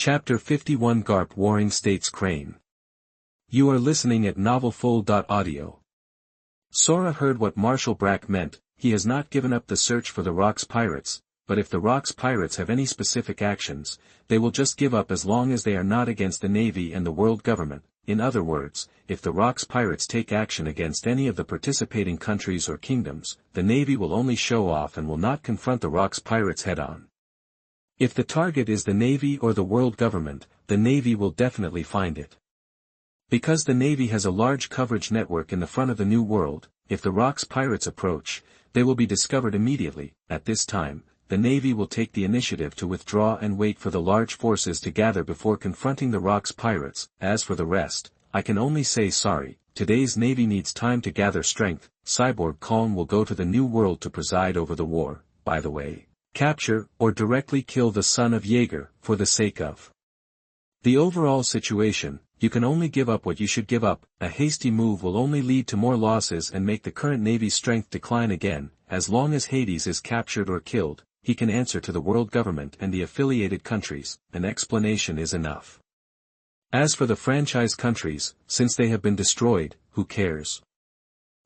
Chapter 51 Garp Warring States Crane. You are listening at novelfull.audio. Sora heard what Marshal Brack meant. He has not given up the search for the Rock's pirates, but if the Rock's pirates have any specific actions, they will just give up as long as they are not against the Navy and the world government. In other words, if the Rock's pirates take action against any of the participating countries or kingdoms, the Navy will only show off and will not confront the Rock's pirates head-on. If the target is the Navy or the world government, the Navy will definitely find it. Because the Navy has a large coverage network in the front of the New World, if the Rock's pirates approach, they will be discovered immediately. At this time, the Navy will take the initiative to withdraw and wait for the large forces to gather before confronting the Rock's pirates. As for the rest, I can only say sorry, today's Navy needs time to gather strength. Cyborg Kong will go to the New World to preside over the war. By the way, capture, or directly kill the son of Jaeger, for the sake of the overall situation. You can only give up what you should give up. A hasty move will only lead to more losses and make the current Navy's strength decline again. As long as Hades is captured or killed, he can answer to the world government and the affiliated countries. An explanation is enough. As for the franchise countries, since they have been destroyed, who cares?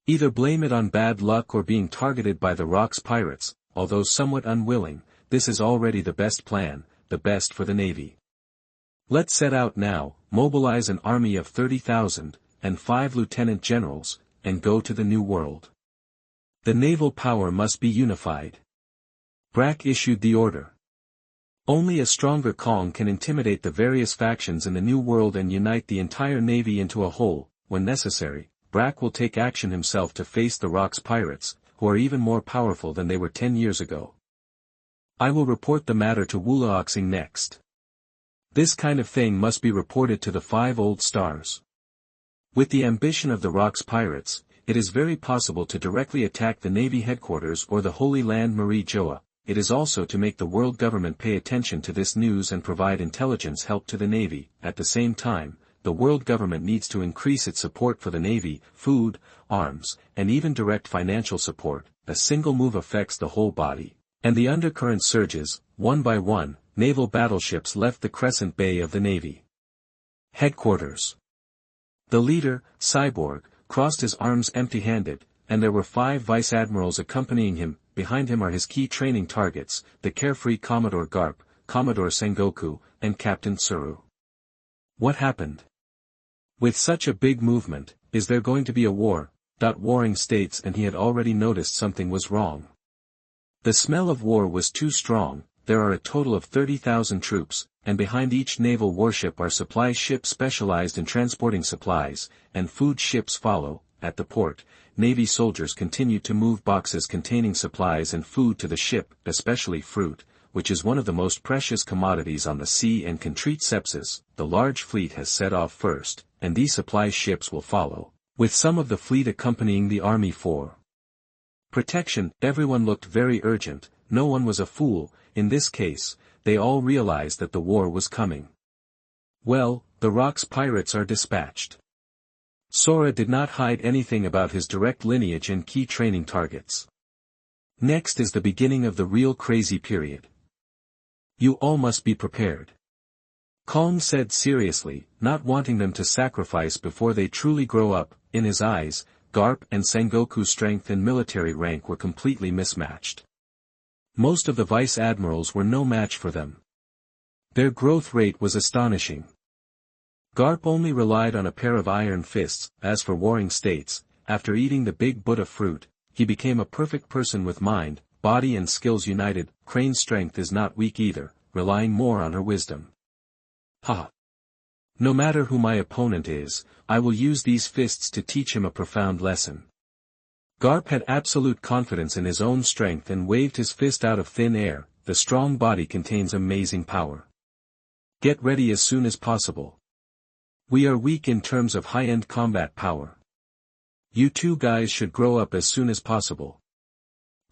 Either blame it on bad luck or being targeted by the Rock's pirates. Although somewhat unwilling, this is already the best plan, the best for the Navy. Let's set out now, mobilize an army of 30,000, and 5 lieutenant generals, and go to the New World. The naval power must be unified. Brack issued the order. Only a stronger Kong can intimidate the various factions in the New World and unite the entire Navy into a whole. When necessary, Brack will take action himself to face the Rock's pirates, who are even more powerful than they were 10 years ago. I will report the matter to Wulaoxing next. This kind of thing must be reported to the 5 old stars. With the ambition of the Rock's pirates, it is very possible to directly attack the Navy headquarters or the Holy Land Marie Joa. It is also to make the world government pay attention to this news and provide intelligence help to the Navy. At the same time, the world government needs to increase its support for the Navy, food, arms, and even direct financial support. A single move affects the whole body. And the undercurrent surges. One by one, naval battleships left the Crescent Bay of the Navy headquarters. The leader, Cyborg, crossed his arms empty-handed, and there were 5 vice admirals accompanying him. Behind him are his key training targets, the carefree Commodore Garp, Commodore Sengoku, and Captain Tsuru. What happened? With such a big movement, is there going to be a war? Warring States, and he had already noticed something was wrong. The smell of war was too strong. There are a total of 30,000 troops, and behind each naval warship are supply ships specialized in transporting supplies, and food ships follow. At the port, Navy soldiers continue to move boxes containing supplies and food to the ship, especially fruit, which is one of the most precious commodities on the sea and can treat sepsis. The large fleet has set off first, and these supply ships will follow, with some of the fleet accompanying the army for protection. Everyone looked very urgent. No one was a fool. In this case, they all realized that the war was coming. Well, the Rock's pirates are dispatched. Sora did not hide anything about his direct lineage and key training targets. Next is the beginning of the real crazy period. You all must be prepared. Kong said seriously, not wanting them to sacrifice before they truly grow up. In his eyes, Garp and Sengoku's strength and military rank were completely mismatched. Most of the vice admirals were no match for them. Their growth rate was astonishing. Garp only relied on a pair of iron fists. As for Warring States, after eating the big Buddha fruit, he became a perfect person with mind, body and skills united. Crane's strength is not weak either, relying more on her wisdom. Ha! No matter who my opponent is, I will use these fists to teach him a profound lesson. Garp had absolute confidence in his own strength and waved his fist out of thin air. The strong body contains amazing power. Get ready as soon as possible. We are weak in terms of high-end combat power. You 2 guys should grow up as soon as possible.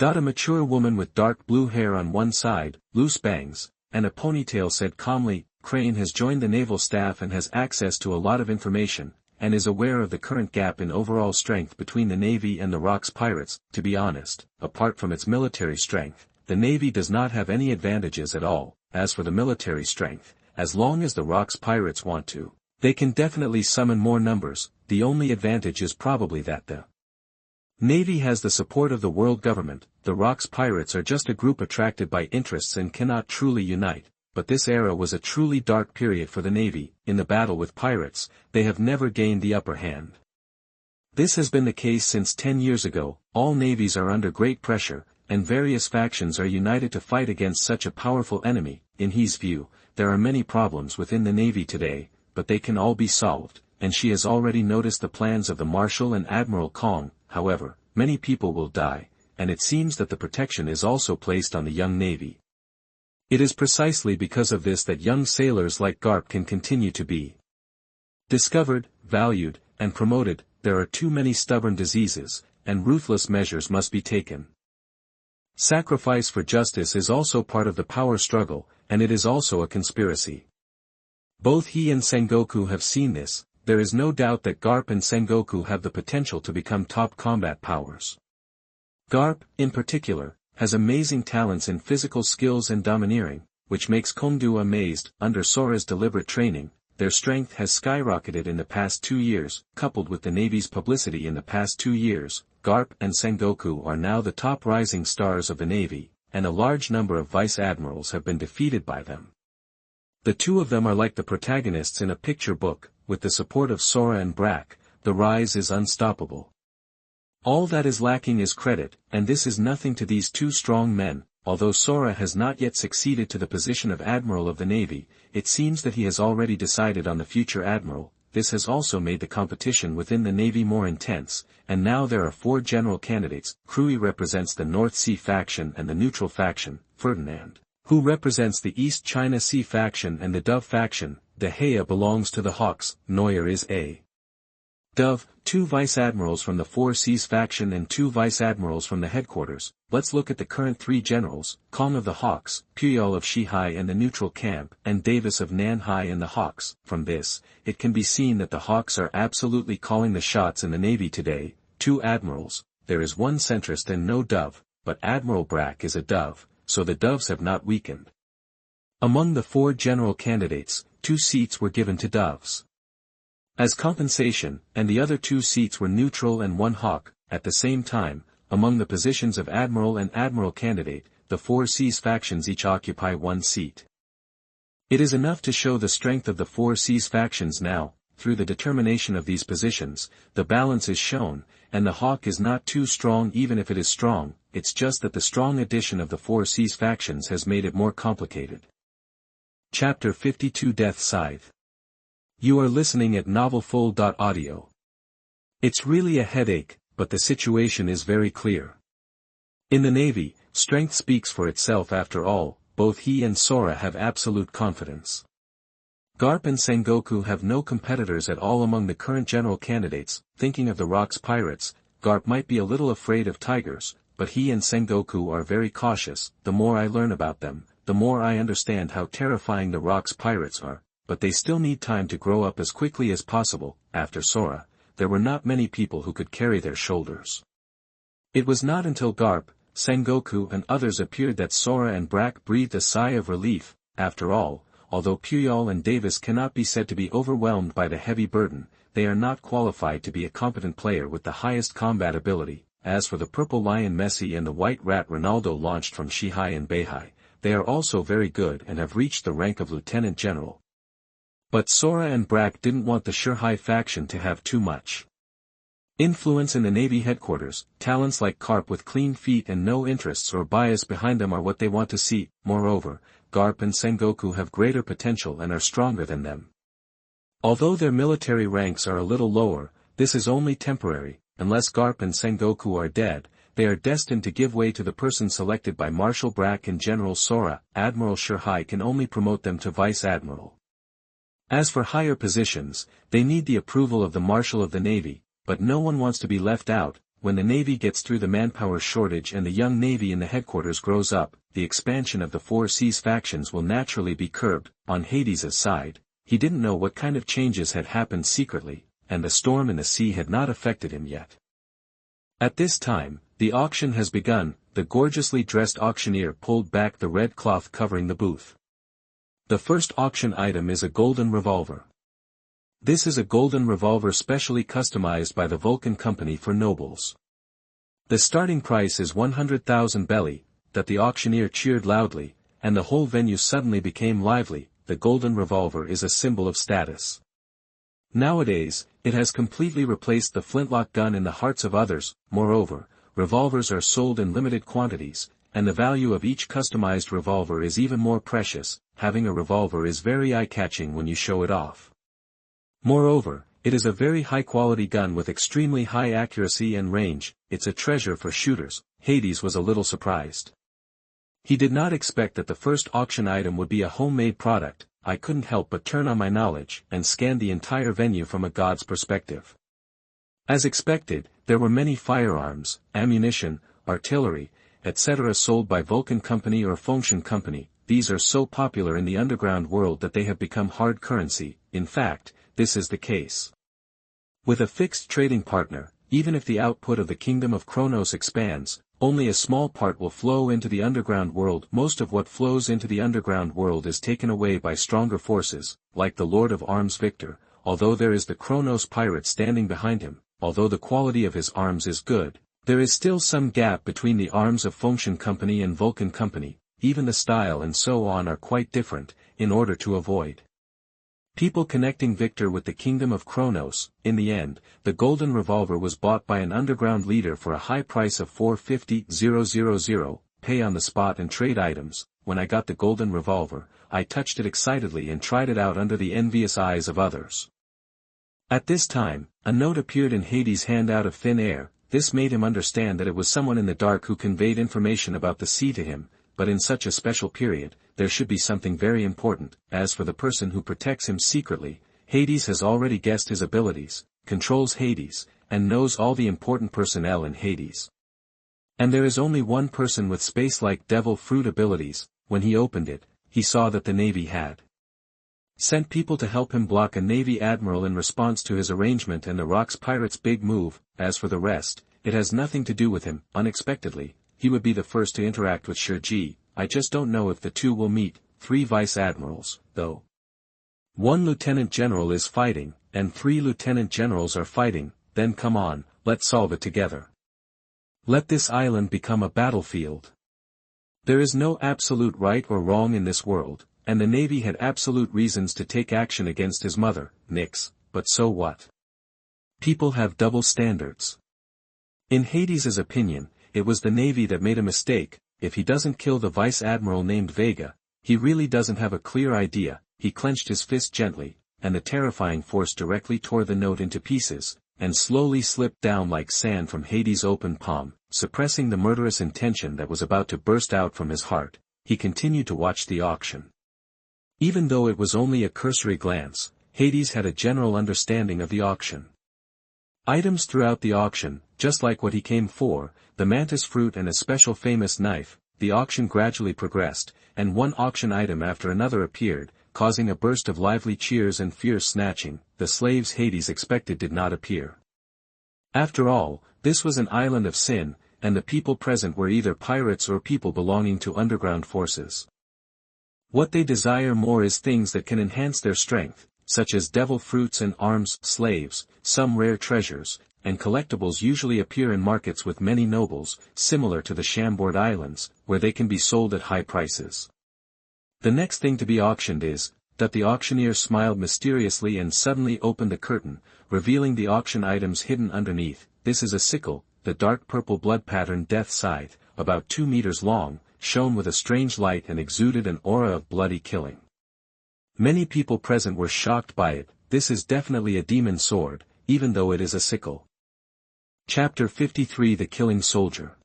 A mature woman with dark blue hair on one side, loose bangs, and a ponytail said calmly, Crane has joined the naval staff and has access to a lot of information, and is aware of the current gap in overall strength between the Navy and the Rock's pirates. To be honest, apart from its military strength, the Navy does not have any advantages at all. As for the military strength, as long as the Rocks pirates want to. They can definitely summon more numbers. The only advantage is probably that the Navy has the support of the world government. The Rocks pirates are just a group attracted by interests and cannot truly unite. But this era was a truly dark period for the Navy. In the battle with pirates, they have never gained the upper hand. This has been the case since 10 years ago. All navies are under great pressure, and various factions are united to fight against such a powerful enemy. In his view, there are many problems within the Navy today, but they can all be solved, and she has already noticed the plans of the Marshal and Admiral Kong. However, many people will die, and it seems that the protection is also placed on the young Navy. It is precisely because of this that young sailors like Garp can continue to be discovered, valued, and promoted. There are too many stubborn diseases, and ruthless measures must be taken. Sacrifice for justice is also part of the power struggle, and it is also a conspiracy. Both he and Sengoku have seen this. There is no doubt that Garp and Sengoku have the potential to become top combat powers. Garp, in particular, has amazing talents in physical skills and domineering, which makes Kongdu amazed. Under Sora's deliberate training, their strength has skyrocketed in the past 2 years. Coupled with the Navy's publicity in the past 2 years, Garp and Sengoku are now the top rising stars of the Navy, and a large number of vice admirals have been defeated by them. The two of them are like the protagonists in a picture book. With the support of Sora and Brak, the rise is unstoppable. All that is lacking is credit, and this is nothing to these two strong men. Although Sora has not yet succeeded to the position of Admiral of the Navy, it seems that he has already decided on the future Admiral. This has also made the competition within the Navy more intense, and now there are 4 general candidates. Krui represents the North Sea faction and the neutral faction, Ferdinand, who represents the East China Sea faction and the Dove faction. De Gea belongs to the Hawks. Neuer is a Dove. 2 vice-admirals from the Four Seas faction and 2 vice-admirals from the headquarters. Let's look at the current 3 generals: Kong of the Hawks, Puyol of Shihai and the neutral camp, and Davis of Nanhai and the Hawks. From this, it can be seen that the Hawks are absolutely calling the shots in the Navy today. 2 admirals, there is 1 centrist and no Dove, but Admiral Brak is a Dove, so the Doves have not weakened. Among the 4 general candidates, 2 seats were given to Doves as compensation, and the other 2 seats were neutral and 1 Hawk. At the same time, among the positions of Admiral and Admiral candidate, the Four Seas factions each occupy 1 seat. It is enough to show the strength of the Four Seas factions now. Through the determination of these positions, the balance is shown, and the Hawk is not too strong. Even if it is strong, it's just that the strong addition of the Four Seas factions has made it more complicated. Chapter 52 Death Scythe. You are listening at novelfull.audio. It's really a headache, but the situation is very clear. In the Navy, strength speaks for itself after all. Both he and Sora have absolute confidence. Garp and Sengoku have no competitors at all among the current general candidates. Thinking of the Rocks pirates, Garp might be a little afraid of tigers, but he and Sengoku are very cautious. The more I learn about them, the more I understand how terrifying the Rocks pirates are. But they still need time to grow up as quickly as possible. After Sora, there were not many people who could carry their shoulders. It was not until Garp, Sengoku and others appeared that Sora and Brak breathed a sigh of relief. After all, although Puyol and Davis cannot be said to be overwhelmed by the heavy burden, they are not qualified to be a competent player with the highest combat ability. As for the Purple Lion Messi and the White Rat Ronaldo launched from Shihai and Beihai, they are also very good and have reached the rank of Lieutenant General. But Sora and Brak didn't want the Shihai faction to have too much influence in the Navy headquarters. Talents like Garp with clean feet and no interests or bias behind them are what they want to see. Moreover, Garp and Sengoku have greater potential and are stronger than them. Although their military ranks are a little lower, this is only temporary. Unless Garp and Sengoku are dead, they are destined to give way to the person selected by Marshal Brak and General Sora. Admiral Shihai can only promote them to Vice Admiral. As for higher positions, they need the approval of the Marshal of the Navy, but no one wants to be left out. When the Navy gets through the manpower shortage and the young Navy in the headquarters grows up, the expansion of the Four Seas factions will naturally be curbed. On Hades' side, he didn't know what kind of changes had happened secretly, and the storm in the sea had not affected him yet. At this time, the auction has begun. The gorgeously dressed auctioneer pulled back the red cloth covering the booth. The first auction item is a golden revolver. This is a golden revolver specially customized by the Vulcan Company for nobles. The starting price is 100,000 belly, that the auctioneer cheered loudly, and the whole venue suddenly became lively. The golden revolver is a symbol of status. Nowadays, it has completely replaced the flintlock gun in the hearts of others. Moreover, revolvers are sold in limited quantities, and the value of each customized revolver is even more precious. Having a revolver is very eye-catching when you show it off. Moreover, it is a very high-quality gun with extremely high accuracy and range. It's a treasure for shooters. Hades was a little surprised. He did not expect that the first auction item would be a homemade product. I couldn't help but turn on my knowledge and scan the entire venue from a god's perspective. As expected, there were many firearms, ammunition, artillery, etc. sold by Vulcan Company or Function Company. These are so popular in the underground world that they have become hard currency. In fact, this is the case. With a fixed trading partner, even if the output of the Kingdom of Kronos expands, only a small part will flow into the underground world. Most of what flows into the underground world is taken away by stronger forces, like the Lord of Arms Victor, although there is the Kronos pirate standing behind him. Although the quality of his arms is good, there is still some gap between the arms of Function Company and Vulcan Company. Even the style and so on are quite different, in order to avoid people connecting Victor with the Kingdom of Kronos. In the end, the golden revolver was bought by an underground leader for a high price of 450,000, pay on the spot and trade items. When I got the golden revolver, I touched it excitedly and tried it out under the envious eyes of others. At this time, a note appeared in Hades' hand out of thin air. This made him understand that it was someone in the dark who conveyed information about the sea to him, but in such a special period, there should be something very important. As for the person who protects him secretly, Hades has already guessed his abilities, controls Hades, and knows all the important personnel in Hades. And there is only one person with space-like devil fruit abilities. When he opened it, he saw that the Navy had sent people to help him block a Navy admiral in response to his arrangement and the Rocks pirates' big move. As for the rest, it has nothing to do with him. Unexpectedly, he would be the first to interact with Shirji. I just don't know if the two will meet. 3 vice admirals, though. 1 lieutenant general is fighting, and 3 lieutenant generals are fighting. Then come on, let's solve it together. Let this island become a battlefield. There is no absolute right or wrong in this world, and the Navy had absolute reasons to take action against his mother, Nyx, but so what? People have double standards. In Hades' opinion, it was the Navy that made a mistake. If he doesn't kill the vice admiral named Vega, he really doesn't have a clear idea. He clenched his fist gently, and the terrifying force directly tore the note into pieces, and slowly slipped down like sand from Hades' open palm. Suppressing the murderous intention that was about to burst out from his heart, he continued to watch the auction. Even though it was only a cursory glance, Hades had a general understanding of the auction. Items throughout the auction, just like what he came for, the mantis fruit and a special famous knife. The auction gradually progressed, and one auction item after another appeared, causing a burst of lively cheers and fierce snatching. The slaves Hades expected did not appear. After all, this was an island of sin, and the people present were either pirates or people belonging to underground forces. What they desire more is things that can enhance their strength, such as devil fruits and arms, slaves, some rare treasures, and collectibles usually appear in markets with many nobles, similar to the Chambord Islands, where they can be sold at high prices. The next thing to be auctioned is, that the auctioneer smiled mysteriously and suddenly opened the curtain, revealing the auction items hidden underneath. This is a sickle, the dark purple blood-patterned death scythe, about 2 meters long, shone with a strange light and exuded an aura of bloody killing. Many people present were shocked by it. This is definitely a demon sword, even though it is a sickle. Chapter 53 The Killing Soldier.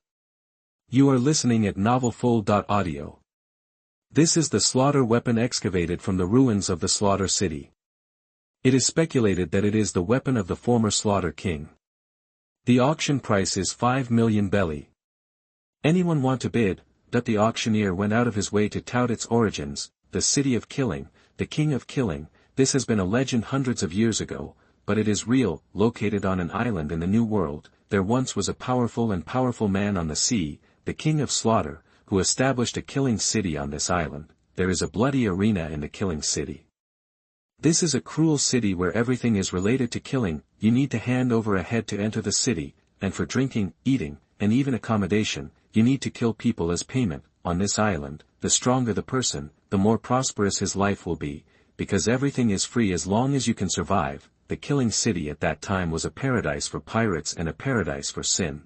You are listening at novelfull.audio. This is the slaughter weapon excavated from the ruins of the Slaughter City. It is speculated that it is the weapon of the former Slaughter King. The auction price is 5 million belly. Anyone want to bid? That the auctioneer went out of his way to tout its origins, the city of killing, the king of killing. This has been a legend hundreds of years ago, but it is real. Located on an island in the New World, there once was a powerful man on the sea, the king of slaughter, who established a killing city on this island. there is a bloody arena in the killing city. This is a cruel city where everything is related to killing. You need to hand over a head to enter the city, and for drinking, eating, and even accommodation, you need to kill people as payment. On this island, the stronger the person, the more prosperous his life will be, because everything is free as long as you can survive. The killing city at that time was a paradise for pirates and a paradise for sin.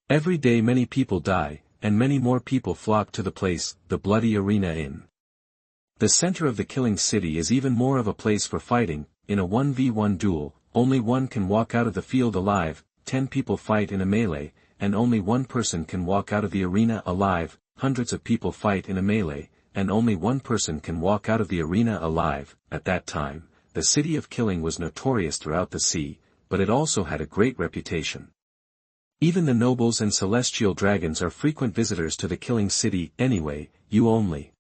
Every day many people die, and many more people flock to the place, the bloody arena inn. The center of the killing city is even more of a place for fighting. In a 1v1 duel, only one can walk out of the field alive. 10 people fight in a melee, and only one person can walk out of the arena alive. Hundreds of people fight in a melee, and only one person can walk out of the arena alive. At that time, the city of killing was notorious throughout the sea, but it also had a great reputation. Even the nobles and celestial dragons are frequent visitors to the killing city. Anyway, you only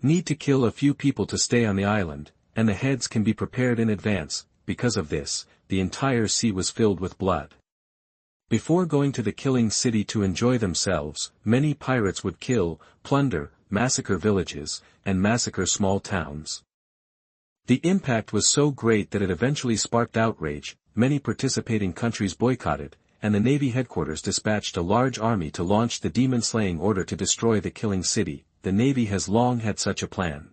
need to kill a few people to stay on the island, and the heads can be prepared in advance. Because of this, the entire sea was filled with blood. Before going to the killing city to enjoy themselves, many pirates would kill, plunder, massacre villages, and massacre small towns. The impact was so great that it eventually sparked outrage. Many participating countries boycotted, and the Navy headquarters dispatched a large army to launch the demon-slaying order to destroy the killing city. The Navy has long had such a plan.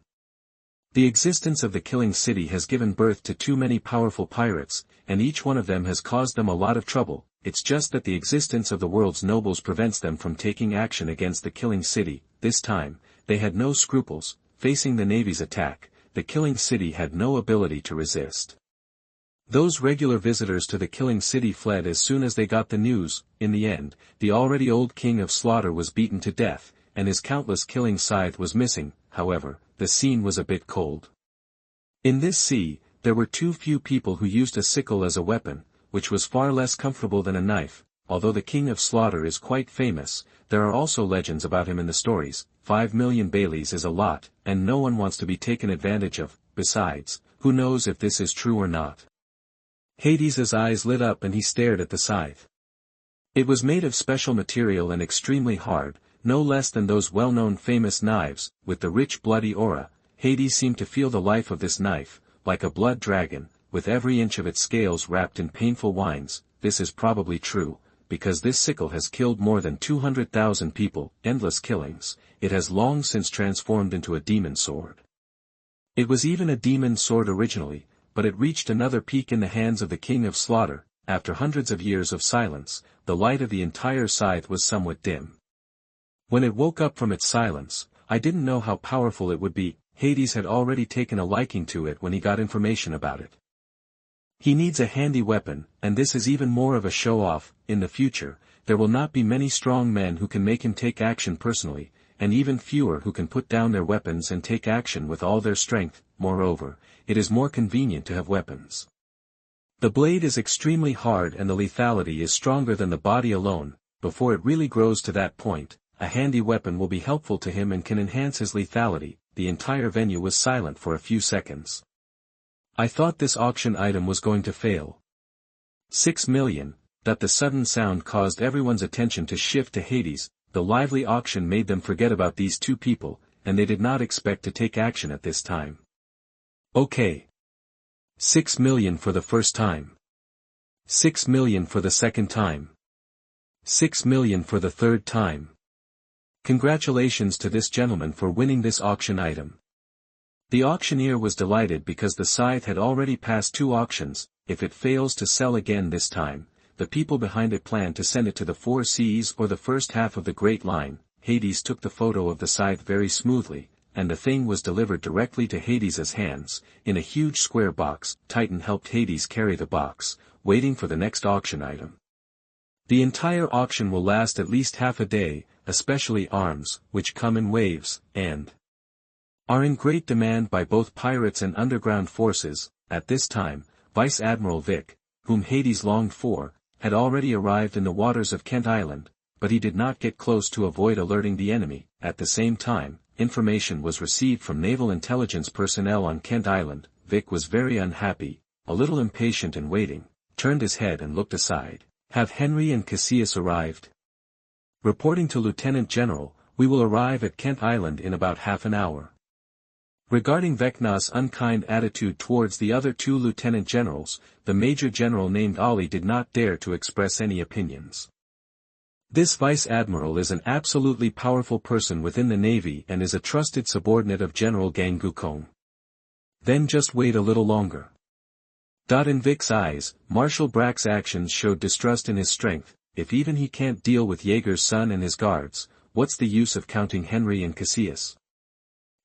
The existence of the killing city has given birth to too many powerful pirates, and each one of them has caused them a lot of trouble. It's just that the existence of the world's nobles prevents them from taking action against the killing city. This time, they had no scruples. Facing the Navy's attack, the killing city had no ability to resist. Those regular visitors to the killing city fled as soon as they got the news. In the end, the already old king of slaughter was beaten to death, and his countless killing scythe was missing. However, the scene was a bit cold. In this sea, there were too few people who used a sickle as a weapon, which was far less comfortable than a knife. Although the king of slaughter is quite famous, there are also legends about him in the stories. 5 million Baileys is a lot, and no one wants to be taken advantage of. Besides, who knows if this is true or not. Hades' eyes lit up and he stared at the scythe. It was made of special material and extremely hard, no less than those well-known famous knives. With the rich bloody aura, Hades seemed to feel the life of this knife, like a blood dragon, with every inch of its scales wrapped in painful wines. This is probably true, because this sickle has killed more than 200,000 people. Endless killings. It has long since transformed into a demon sword. It was even a demon sword originally, but it reached another peak in the hands of the king of slaughter. After hundreds of years of silence, the light of the entire scythe was somewhat dim. When it woke up from its silence, I didn't know how powerful it would be. Hades had already taken a liking to it when he got information about it. He needs a handy weapon, and this is even more of a show-off. In the future, there will not be many strong men who can make him take action personally, and even fewer who can put down their weapons and take action with all their strength. Moreover, it is more convenient to have weapons. The blade is extremely hard and the lethality is stronger than the body alone. Before it really grows to that point, a handy weapon will be helpful to him and can enhance his lethality. The entire venue was silent for a few seconds. I thought this auction item was going to fail. 6 million. That the sudden sound caused everyone's attention to shift to Hades. The lively auction made them forget about these two people, and they did not expect to take action at this time. Okay. 6 million for the first time. 6 million for the second time. 6 million for the third time. Congratulations to this gentleman for winning this auction item. The auctioneer was delighted because the scythe had already passed 2 auctions. If it fails to sell again this time, the people behind it plan to send it to the 4 seas or the first half of the Great Line. Hades took the photo of the scythe very smoothly, and the thing was delivered directly to Hades' hands, in a huge square box. Titan helped Hades carry the box, waiting for the next auction item. The entire auction will last at least half a day, especially arms, which come in waves, and are in great demand by both pirates and underground forces. At this time, Vice Admiral Vic, whom Hades longed for, had already arrived in the waters of Kent Island, but he did not get close to avoid alerting the enemy. At the same time, information was received from naval intelligence personnel on Kent Island. Vic was very unhappy, a little impatient and waiting, turned his head and looked aside. Have Henry and Cassius arrived? Reporting to Lieutenant General, We will arrive at Kent Island in about half an hour. Regarding Vecna's unkind attitude towards the other two lieutenant generals, the major general named Ali did not dare to express any opinions. This vice admiral is an absolutely powerful person within the navy and is a trusted subordinate of General Gang Gukong. Then just wait a little longer. In Vic's eyes, Marshal Brack's actions showed distrust in his strength. If even he can't deal with Jaeger's son and his guards, what's the use of counting Henry and Cassius?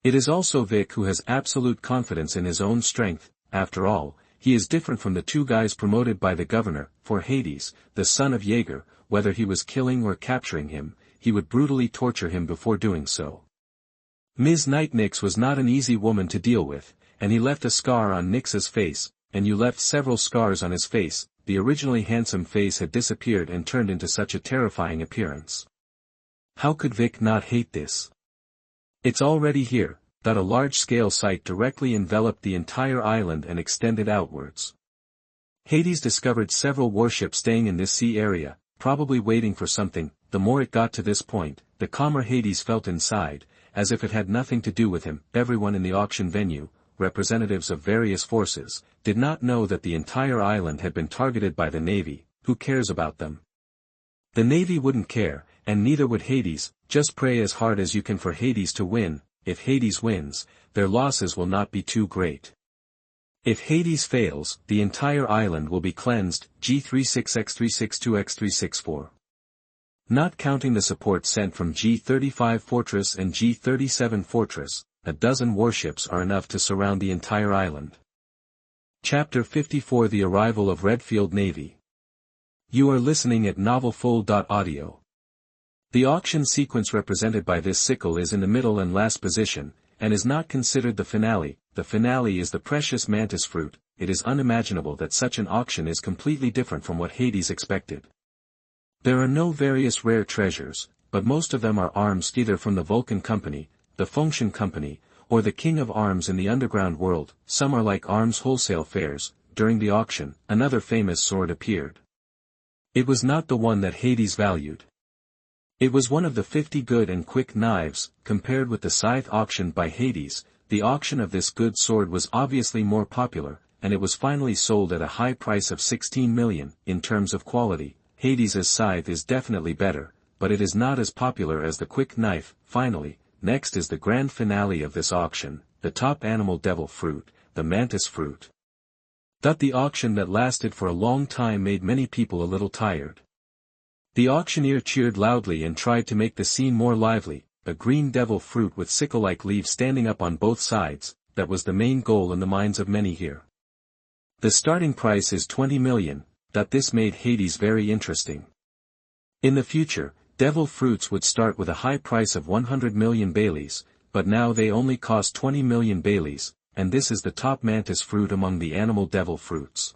It is also Vic who has absolute confidence in his own strength. After all, he is different from the two guys promoted by the governor. For Hades, the son of Jaeger, whether he was killing or capturing him, he would brutally torture him before doing so. Ms. Knight-Nix was not an easy woman to deal with, and he left a scar on Nix's face, and you left several scars on his face. The originally handsome face had disappeared and turned into such a terrifying appearance. How could Vic not hate this? It's already here, that a large-scale site directly enveloped the entire island and extended outwards. Hades discovered several warships staying in this sea area, probably waiting for something. The more it got to this point, the calmer Hades felt inside, as if it had nothing to do with him. Everyone in the auction venue, representatives of various forces, did not know that the entire island had been targeted by the Navy. Who cares about them? The Navy wouldn't care, and neither would Hades. Just pray as hard as you can for Hades to win. If Hades wins, their losses will not be too great. If Hades fails, the entire island will be cleansed. G36X362X364. Not counting the support sent from G35 Fortress and G37 Fortress, a dozen warships are enough to surround the entire island. Chapter 54: The Arrival of Redfield Navy. You are listening at novelfull.audio. The auction sequence represented by this sickle is in the middle and last position, and is not considered the finale. The finale is the precious mantis fruit. It is unimaginable that such an auction is completely different from what Hades expected. There are no various rare treasures, but most of them are arms either from the Vulcan Company, the Function Company, or the King of Arms in the underground world. Some are like arms wholesale fairs. During the auction, another famous sword appeared. It was not the one that Hades valued. It was one of the 50 good and quick knives. Compared with the Scythe auctioned by Hades, the auction of this good sword was obviously more popular, and it was finally sold at a high price of 16 million. In terms of quality, Hades' Scythe is definitely better, but it is not as popular as the quick knife. Finally, next is the grand finale of this auction, the top animal devil fruit, the mantis fruit. The auction that lasted for a long time made many people a little tired. The auctioneer cheered loudly and tried to make the scene more lively. A green devil fruit with sickle-like leaves standing up on both sides, that was the main goal in the minds of many here. The starting price is 20 million, this made Hades very interesting. In the future, devil fruits would start with a high price of 100 million Baileys, but now they only cost 20 million Baileys, and this is the top mantis fruit among the animal devil fruits.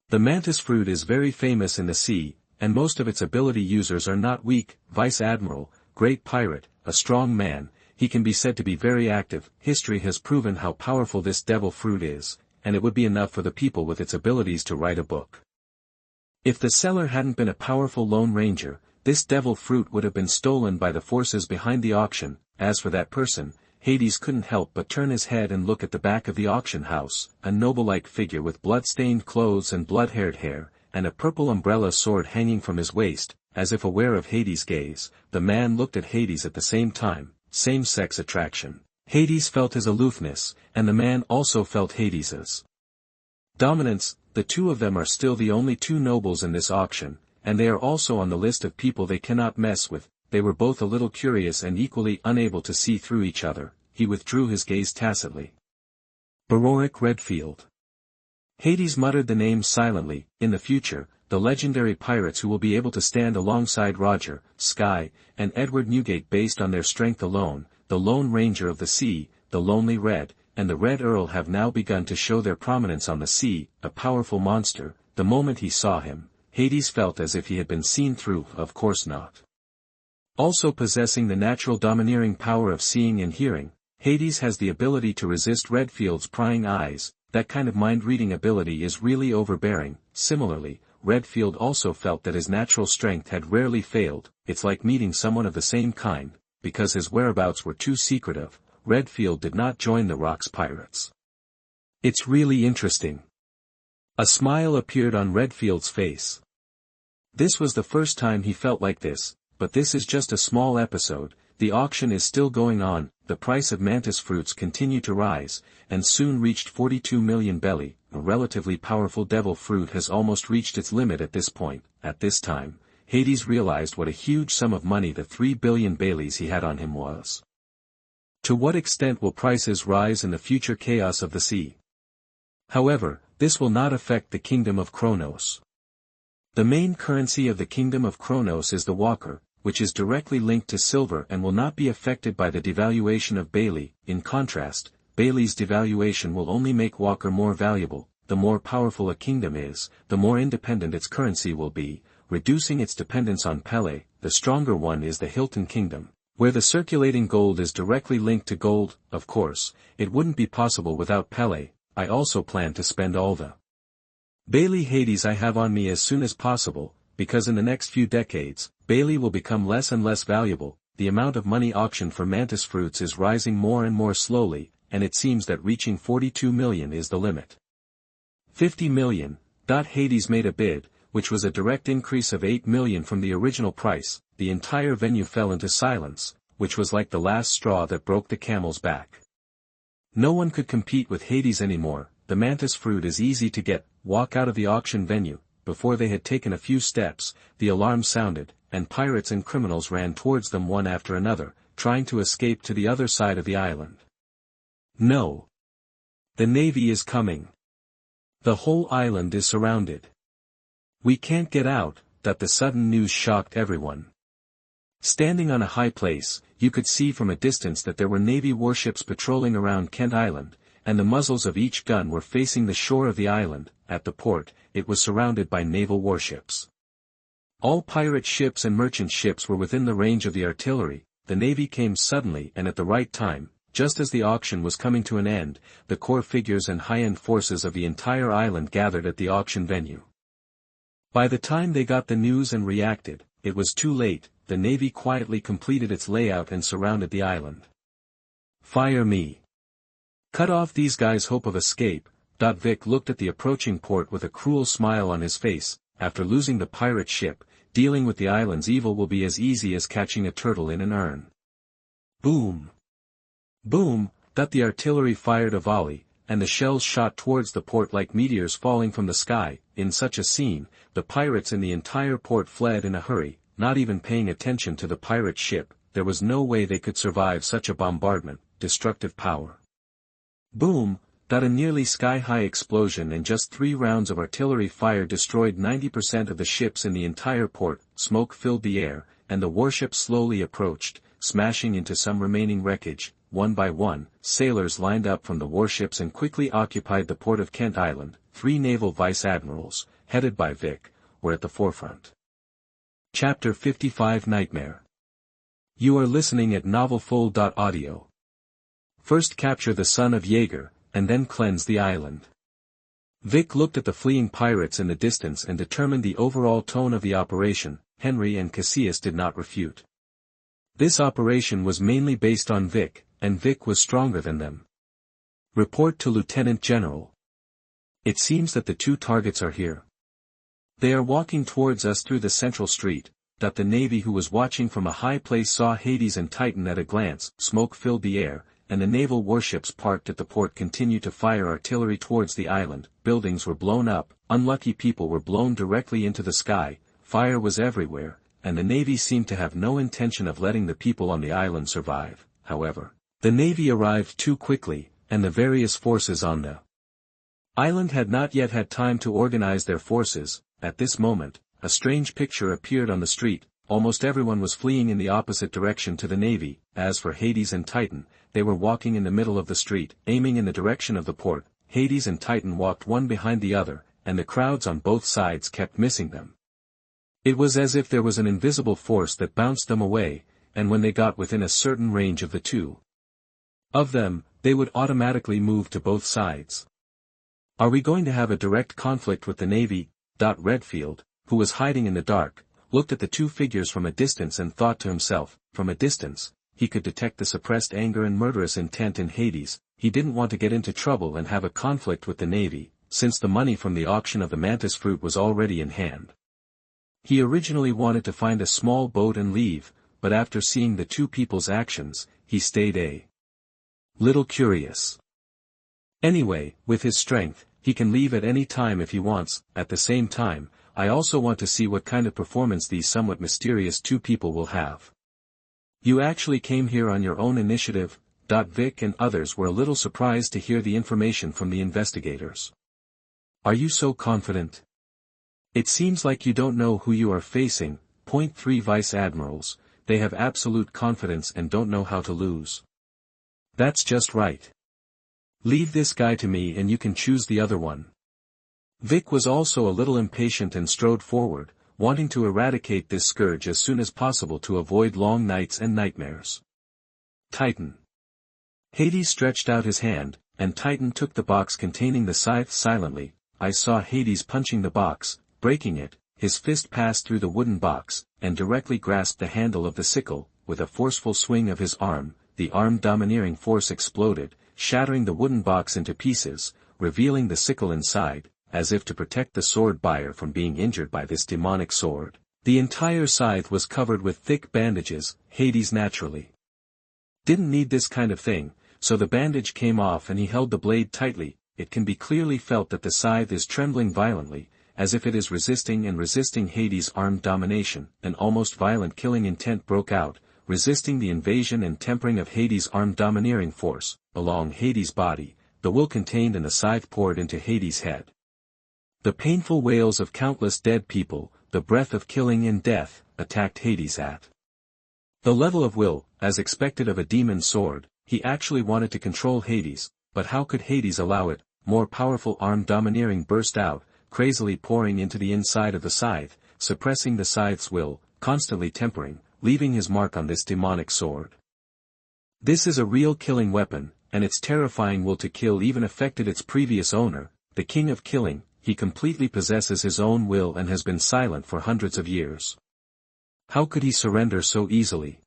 The mantis fruit is very famous in the sea, and most of its ability users are not weak. Vice Admiral, great pirate, a strong man, he can be said to be very active. History has proven how powerful this devil fruit is, and it would be enough for the people with its abilities to write a book. If the seller hadn't been a powerful Lone Ranger, this devil fruit would have been stolen by the forces behind the auction. As for that person, Hades couldn't help but turn his head and look at the back of the auction house, a noble-like figure with blood-stained clothes and blood-haired hair, and a purple umbrella sword hanging from his waist. As if aware of Hades' gaze, the man looked at Hades at the same time. Same-sex attraction. Hades felt his aloofness, and the man also felt Hades's dominance. The two of them are still the only two nobles in this auction, and they are also on the list of people they cannot mess with. They were both a little curious and equally unable to see through each other. He withdrew his gaze tacitly. Baroic Redfield. Hades muttered the name silently. In the future, the legendary pirates who will be able to stand alongside Roger, Sky, and Edward Newgate based on their strength alone, the Lone Ranger of the Sea, the Lonely Red, and the Red Earl have now begun to show their prominence on the sea. A powerful monster. The moment he saw him, Hades felt as if he had been seen through. Of course not. Also possessing the natural domineering power of seeing and hearing, Hades has the ability to resist Redfield's prying eyes. That kind of mind-reading ability is really overbearing. Similarly, Redfield also felt that his natural strength had rarely failed. It's like meeting someone of the same kind. because his whereabouts were too secretive, Redfield did not join the Rocks pirates. It's really interesting. A smile appeared on Redfield's face. This was the first time he felt like this, but this is just a small episode. The auction is still going on, the price of mantis fruits continued to rise, and soon reached 42 million belly. A relatively powerful devil fruit has almost reached its limit at this point. At this time, Hades realized what a huge sum of money the 3 billion baileys he had on him was. To what extent will prices rise in the future chaos of the sea? However, this will not affect the kingdom of Kronos. The main currency of the kingdom of Kronos is the walker, which is directly linked to silver and will not be affected by the devaluation of Bailey. In contrast, Bailey's devaluation will only make walker more valuable. The more powerful a kingdom is, the more independent its currency will be, reducing its dependence on Pele. The stronger one is the Hilton kingdom, where the circulating gold is directly linked to gold. Of course, it wouldn't be possible without Pele. I also plan to spend all the Bailey Hades I have on me as soon as possible, because in the next few decades, Bailey will become less and less valuable. The amount of money auctioned for mantis fruits is rising more and more slowly, and it seems that reaching 42 million is the limit. 50 million. Hades made a bid, which was a direct increase of 8 million from the original price. The entire venue fell into silence, which was like the last straw that broke the camel's back. No one could compete with Hades anymore. The mantis fruit is easy to get. Walk out of the auction venue. Before they had taken a few steps, the alarm sounded, and pirates and criminals ran towards them one after another, trying to escape to the other side of the island. No. The navy is coming. The whole island is surrounded. We can't get out. The sudden news shocked everyone. Standing on a high place, you could see from a distance that there were navy warships patrolling around Kent Island, and the muzzles of each gun were facing the shore of the island. At the port, it was surrounded by naval warships. All pirate ships and merchant ships were within the range of the artillery. The navy came suddenly and at the right time, just as the auction was coming to an end. The core figures and high-end forces of the entire island gathered at the auction venue. By the time they got the news and reacted, it was too late. The navy quietly completed its layout and surrounded the island. Fire me. Cut off these guys' hope of escape. Vic looked at the approaching port with a cruel smile on his face. After losing the pirate ship, dealing with the island's evil will be as easy as catching a turtle in an urn. Boom! Boom! The artillery fired a volley, and the shells shot towards the port like meteors falling from the sky. In such a scene, the pirates in the entire port fled in a hurry, not even paying attention to the pirate ship. There was no way they could survive such a bombardment. Destructive power. Boom! A nearly sky-high explosion and just 3 rounds of artillery fire destroyed 90% of the ships in the entire port. Smoke filled the air, and the warships slowly approached, smashing into some remaining wreckage. One by one, sailors lined up from the warships and quickly occupied the port of Kent Island. 3 naval vice-admirals, headed by Vic, were at the forefront. Chapter 55 Nightmare. You are listening at novelfull.audio. First capture the son of Jaeger, and then cleanse the island. Vic looked at the fleeing pirates in the distance and determined the overall tone of the operation. Henry and Cassius did not refute. This operation was mainly based on Vic, and Vic was stronger than them. Report to Lieutenant General. It seems that the 2 targets are here. They are walking towards us through the central street. The navy who was watching from a high place saw Hades and Titan at a glance. Smoke filled the air, and the naval warships parked at the port continued to fire artillery towards the island. Buildings were blown up, unlucky people were blown directly into the sky, fire was everywhere, and the navy seemed to have no intention of letting the people on the island survive. However, the navy arrived too quickly, and the various forces on the island had not yet had time to organize their forces. At this moment, a strange picture appeared on the street. Almost everyone was fleeing in the opposite direction to the navy. As for Hades and Titan, they were walking in the middle of the street, aiming in the direction of the port. Hades and Titan walked one behind the other, and the crowds on both sides kept missing them. It was as if there was an invisible force that bounced them away, and when they got within a certain range of the 2 of them, they would automatically move to both sides. Are we going to have a direct conflict with the navy? Redfield, who was hiding in the dark, looked at the 2 figures from a distance and thought to himself. From a distance, he could detect the suppressed anger and murderous intent in Hades. He didn't want to get into trouble and have a conflict with the Navy, since the money from the auction of the mantis fruit was already in hand. He originally wanted to find a small boat and leave, but after seeing the two people's actions, he stayed a little curious. Anyway, with his strength, he can leave at any time if he wants. At the same time, I also want to see what kind of performance these somewhat mysterious two people will have. You actually came here on your own initiative. Vic and others were a little surprised to hear the information from the investigators. Are you so confident? It seems like you don't know who you are facing. Point 3 Vice Admirals, they have absolute confidence and don't know how to lose. That's just right. Leave this guy to me and you can choose the other one. Vic was also a little impatient and strode forward, wanting to eradicate this scourge as soon as possible to avoid long nights and nightmares. Titan. Hades stretched out his hand, and Titan took the box containing the scythe silently. I saw Hades punching the box, breaking it. His fist passed through the wooden box, and directly grasped the handle of the sickle. With a forceful swing of his arm, the arm domineering force exploded, shattering the wooden box into pieces, revealing the sickle inside, as if to protect the sword buyer from being injured by this demonic sword. The entire scythe was covered with thick bandages. Hades naturally didn't need this kind of thing, so the bandage came off and he held the blade tightly. It can be clearly felt that the scythe is trembling violently, as if it is resisting Hades' armed domination. An almost violent killing intent broke out, resisting the invasion and tempering of Hades' armed domineering force. Along Hades' body, the will contained in the scythe poured into Hades' head. The painful wails of countless dead people, the breath of killing and death, attacked Hades at the level of will. As expected of a demon sword, he actually wanted to control Hades, but how could Hades allow it? More powerful armed domineering burst out, crazily pouring into the inside of the scythe, suppressing the scythe's will, constantly tempering, leaving his mark on this demonic sword. This is a real killing weapon, and its terrifying will to kill even affected its previous owner, the king of killing. He completely possesses his own will and has been silent for hundreds of years. How could he surrender so easily?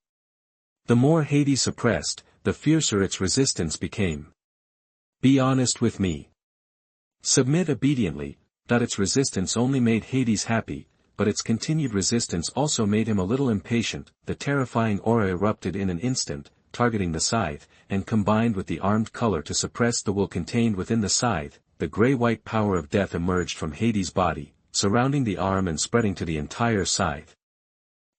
The more Hades suppressed, the fiercer its resistance became. Be honest with me. Submit obediently. Its resistance only made Hades happy, but its continued resistance also made him a little impatient. The terrifying aura erupted in an instant, targeting the scythe, and combined with the armed color to suppress the will contained within the scythe. The gray-white power of death emerged from Hades' body, surrounding the arm and spreading to the entire scythe.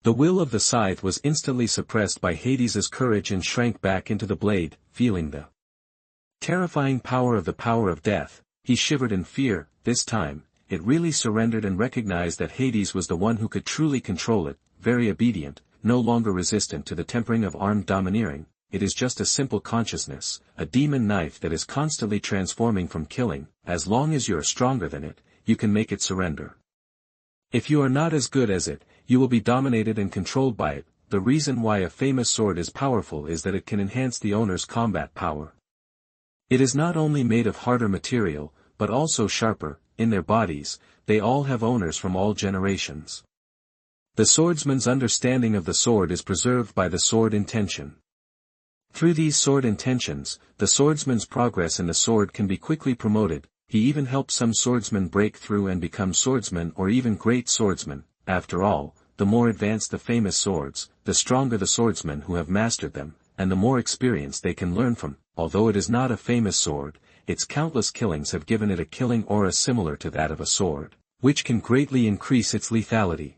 The will of the scythe was instantly suppressed by Hades' courage and shrank back into the blade. Feeling the terrifying power of death, he shivered in fear. This time, it really surrendered and recognized that Hades was the one who could truly control it. Very obedient, no longer resistant to the tempering of armed domineering. It is just a simple consciousness, a demon knife that is constantly transforming from killing. As long as you are stronger than it, you can make it surrender. If you are not as good as it, you will be dominated and controlled by it. The reason why a famous sword is powerful is that it can enhance the owner's combat power. It is not only made of harder material, but also sharper. In their bodies, they all have owners from all generations. The swordsman's understanding of the sword is preserved by the sword intention. Through these sword intentions, the swordsman's progress in the sword can be quickly promoted. He even helps some swordsmen break through and become swordsmen or even great swordsmen. After all, the more advanced the famous swords, the stronger the swordsmen who have mastered them, and the more experience they can learn from. Although it is not a famous sword, its countless killings have given it a killing aura similar to that of a sword, which can greatly increase its lethality.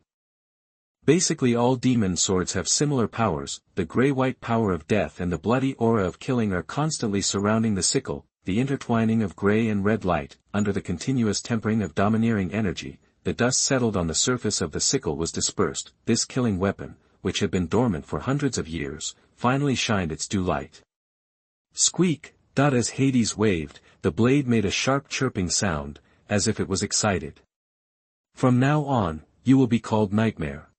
Basically all demon swords have similar powers. The gray-white power of death and the bloody aura of killing are constantly surrounding the sickle. The intertwining of gray and red light, under the continuous tempering of domineering energy, the dust settled on the surface of the sickle was dispersed. This killing weapon, which had been dormant for hundreds of years, finally shined its due light. Squeak! As Hades waved, the blade made a sharp chirping sound, as if it was excited. From now on, you will be called Nightmare.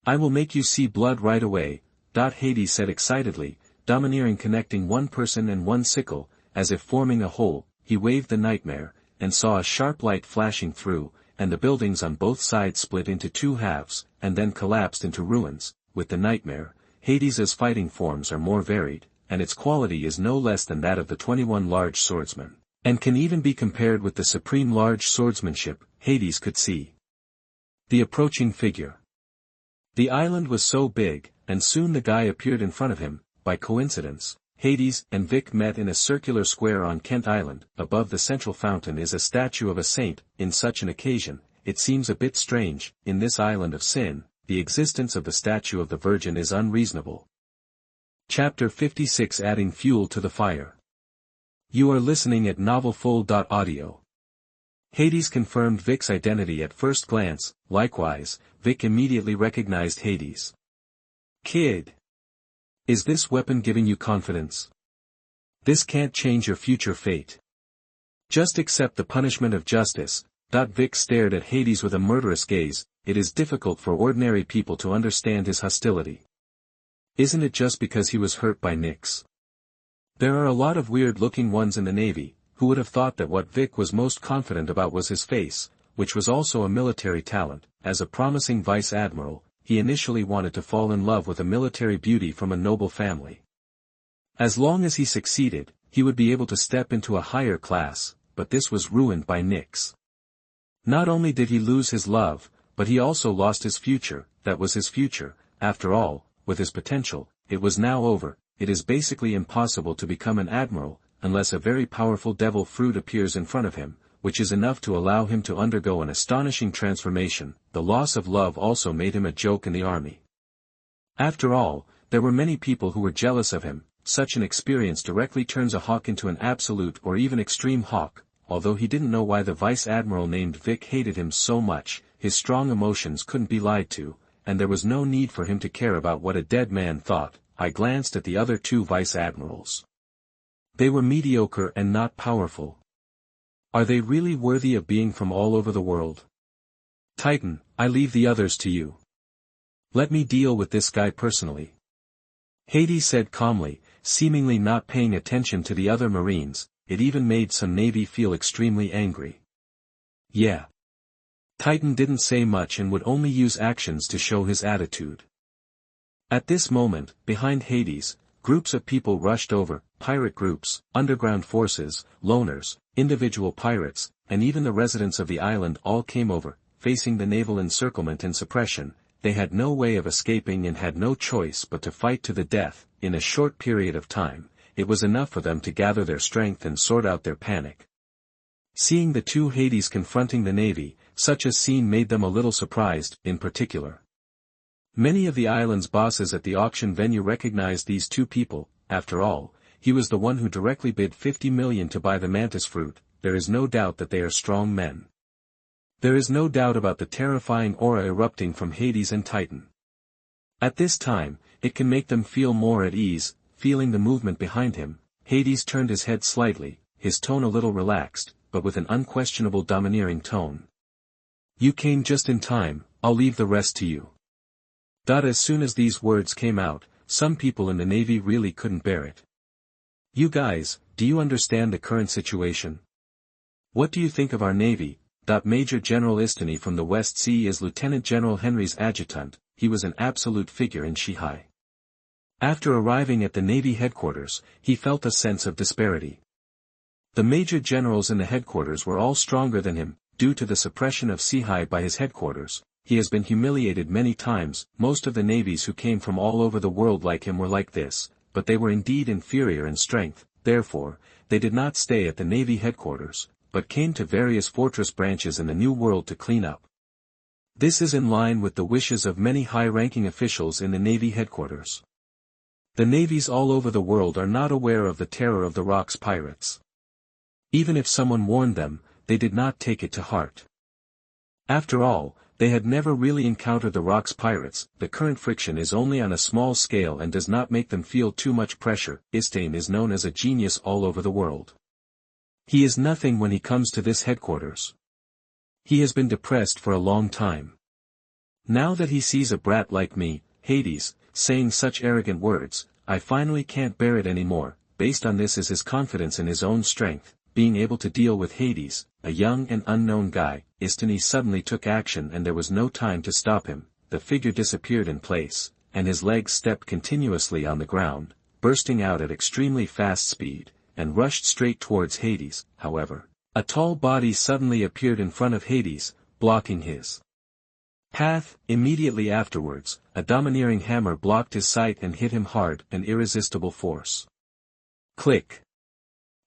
I will make you see blood right away. Hades said excitedly, domineering connecting one person and one sickle, as if forming a whole. He waved the Nightmare, and saw a sharp light flashing through, and the buildings on both sides split into two halves, and then collapsed into ruins. With the Nightmare, Hades' fighting forms are more varied, and its quality is no less than that of the 21 large swordsmen, and can even be compared with the supreme large swordsmanship Hades could see. The approaching figure. The island was so big, and soon the guy appeared in front of him. By coincidence, Hades and Vic met in a circular square on Kent Island. Above the central fountain is a statue of a saint. In such an occasion, it seems a bit strange, in this island of sin, the existence of the statue of the Virgin is unreasonable. Chapter 56 Adding Fuel to the Fire. You are listening at novelfull.audio. Hades confirmed Vic's identity at first glance. Likewise, Vic immediately recognized Hades. Kid. Is this weapon giving you confidence? This can't change your future fate. Just accept the punishment of justice. Vic stared at Hades with a murderous gaze. It is difficult for ordinary people to understand his hostility. Isn't it just because he was hurt by Nyx? There are a lot of weird-looking ones in the Navy, who would have thought that what Vic was most confident about was his face, which was also a military talent. As a promising vice admiral, he initially wanted to fall in love with a military beauty from a noble family. As long as he succeeded, he would be able to step into a higher class, but this was ruined by Nyx. Not only did he lose his love, but he also lost his future. That was his future. After all, with his potential, it was now over. It is basically impossible to become an admiral, unless a very powerful devil fruit appears in front of him, which is enough to allow him to undergo an astonishing transformation. The loss of love also made him a joke in the army. After all, there were many people who were jealous of him. Such an experience directly turns a hawk into an absolute or even extreme hawk. Although he didn't know why the vice admiral named Vic hated him so much, his strong emotions couldn't be lied to, and there was no need for him to care about what a dead man thought. I glanced at the other two vice admirals. They were mediocre and not powerful. Are they really worthy of being from all over the world? Titan, I leave the others to you. Let me deal with this guy personally. Hades said calmly, seemingly not paying attention to the other Marines. It even made some Navy feel extremely angry. Yeah. Titan didn't say much and would only use actions to show his attitude. At this moment, behind Hades, groups of people rushed over, pirate groups, underground forces, loners, individual pirates, and even the residents of the island all came over, facing the naval encirclement and suppression. They had no way of escaping and had no choice but to fight to the death. In a short period of time, it was enough for them to gather their strength and sort out their panic. Seeing the two Hades confronting the Navy, such a scene made them a little surprised. In particular, many of the island's bosses at the auction venue recognized these two people. After all, he was the one who directly bid 50 million to buy the mantis fruit. There is no doubt that they are strong men. There is no doubt about the terrifying aura erupting from Hades and Titan. At this time, it can make them feel more at ease. Feeling the movement behind him, Hades turned his head slightly, his tone a little relaxed, but with an unquestionable domineering tone. You came just in time, I'll leave the rest to you. As soon as these words came out, some people in the Navy really couldn't bear it. You guys, do you understand the current situation? What do you think of our Navy? Major General Istini from the West Sea is Lieutenant General Henry's adjutant. He was an absolute figure in Scythe. After arriving at the Navy headquarters, he felt a sense of disparity. The major generals in the headquarters were all stronger than him. Due to the suppression of Scythe by his headquarters, he has been humiliated many times. Most of the navies who came from all over the world like him were like this, but they were indeed inferior in strength. Therefore, they did not stay at the Navy headquarters, but came to various fortress branches in the New World to clean up. This is in line with the wishes of many high-ranking officials in the Navy headquarters. The navies all over the world are not aware of the terror of the Rocks pirates. Even if someone warned them, they did not take it to heart. After all, they had never really encountered the Rocks pirates. The current friction is only on a small scale and does not make them feel too much pressure. Istane is known as a genius all over the world. He is nothing when he comes to this headquarters. He has been depressed for a long time. Now that he sees a brat like me, Hades, saying such arrogant words, I finally can't bear it anymore. Based on this is his confidence in his own strength, being able to deal with Hades, a young and unknown guy. Istini suddenly took action and there was no time to stop him. The figure disappeared in place, and his legs stepped continuously on the ground, bursting out at extremely fast speed, and rushed straight towards Hades. However, a tall body suddenly appeared in front of Hades, blocking his path. Immediately afterwards, a domineering hammer blocked his sight and hit him hard, an irresistible force. Click!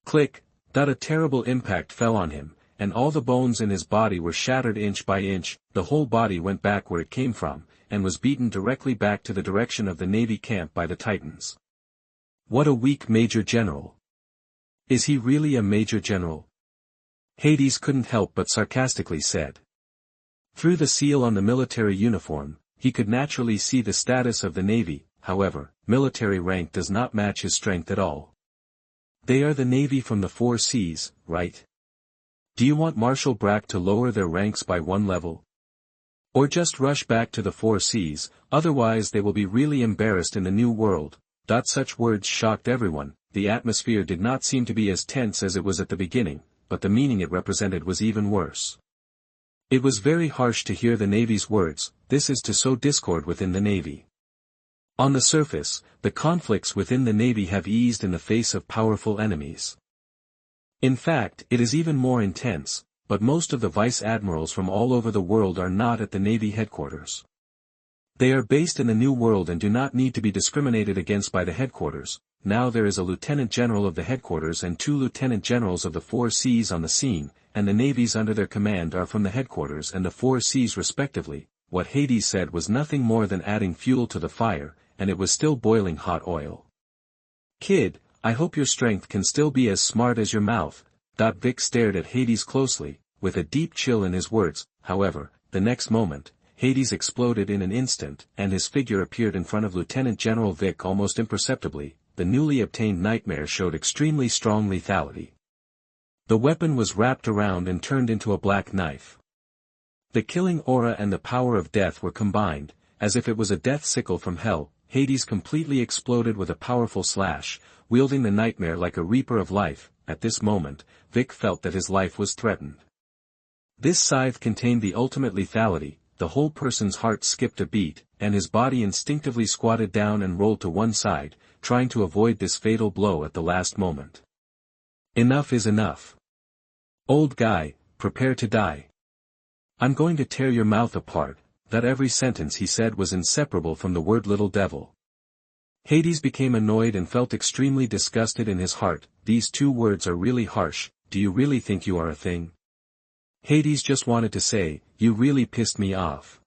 Click! A terrible impact fell on him, and all the bones in his body were shattered inch by inch. The whole body went back where it came from, and was beaten directly back to the direction of the Navy camp by the Titans. What a weak Major General! Is he really a Major General? Hades couldn't help but sarcastically said. Through the seal on the military uniform, he could naturally see the status of the Navy. However, military rank does not match his strength at all. They are the Navy from the 4 seas, right? Do you want Marshal Brack to lower their ranks by 1 level? Or just rush back to the 4 seas, otherwise they will be really embarrassed in the new world. Such words shocked everyone. The atmosphere did not seem to be as tense as it was at the beginning, but the meaning it represented was even worse. It was very harsh to hear the Navy's words. This is to sow discord within the Navy. On the surface, the conflicts within the Navy have eased in the face of powerful enemies. In fact, it is even more intense, but most of the vice admirals from all over the world are not at the Navy headquarters. They are based in the New World and do not need to be discriminated against by the headquarters. Now there is a lieutenant general of the headquarters and 2 lieutenant generals of the 4 seas on the scene, and the navies under their command are from the headquarters and the 4 seas respectively. What Hades said was nothing more than adding fuel to the fire, and it was still boiling hot oil. Kid, I hope your strength can still be as smart as your mouth. Vic stared at Hades closely, with a deep chill in his words. However, the next moment, Hades exploded in an instant, and his figure appeared in front of Lieutenant General Vic almost imperceptibly. The newly obtained nightmare showed extremely strong lethality. The weapon was wrapped around and turned into a black knife. The killing aura and the power of death were combined, as if it was a death sickle from hell. Hades completely exploded with a powerful slash, wielding the nightmare like a reaper of life. At this moment, Vic felt that his life was threatened. This scythe contained the ultimate lethality. The whole person's heart skipped a beat, and his body instinctively squatted down and rolled to one side, trying to avoid this fatal blow at the last moment. Enough is enough. Old guy, prepare to die. I'm going to tear your mouth apart. That every sentence he said was inseparable from the word little devil. Hades became annoyed and felt extremely disgusted in his heart. These 2 words are really harsh. Do you really think you are a thing? Hades just wanted to say, you really pissed me off.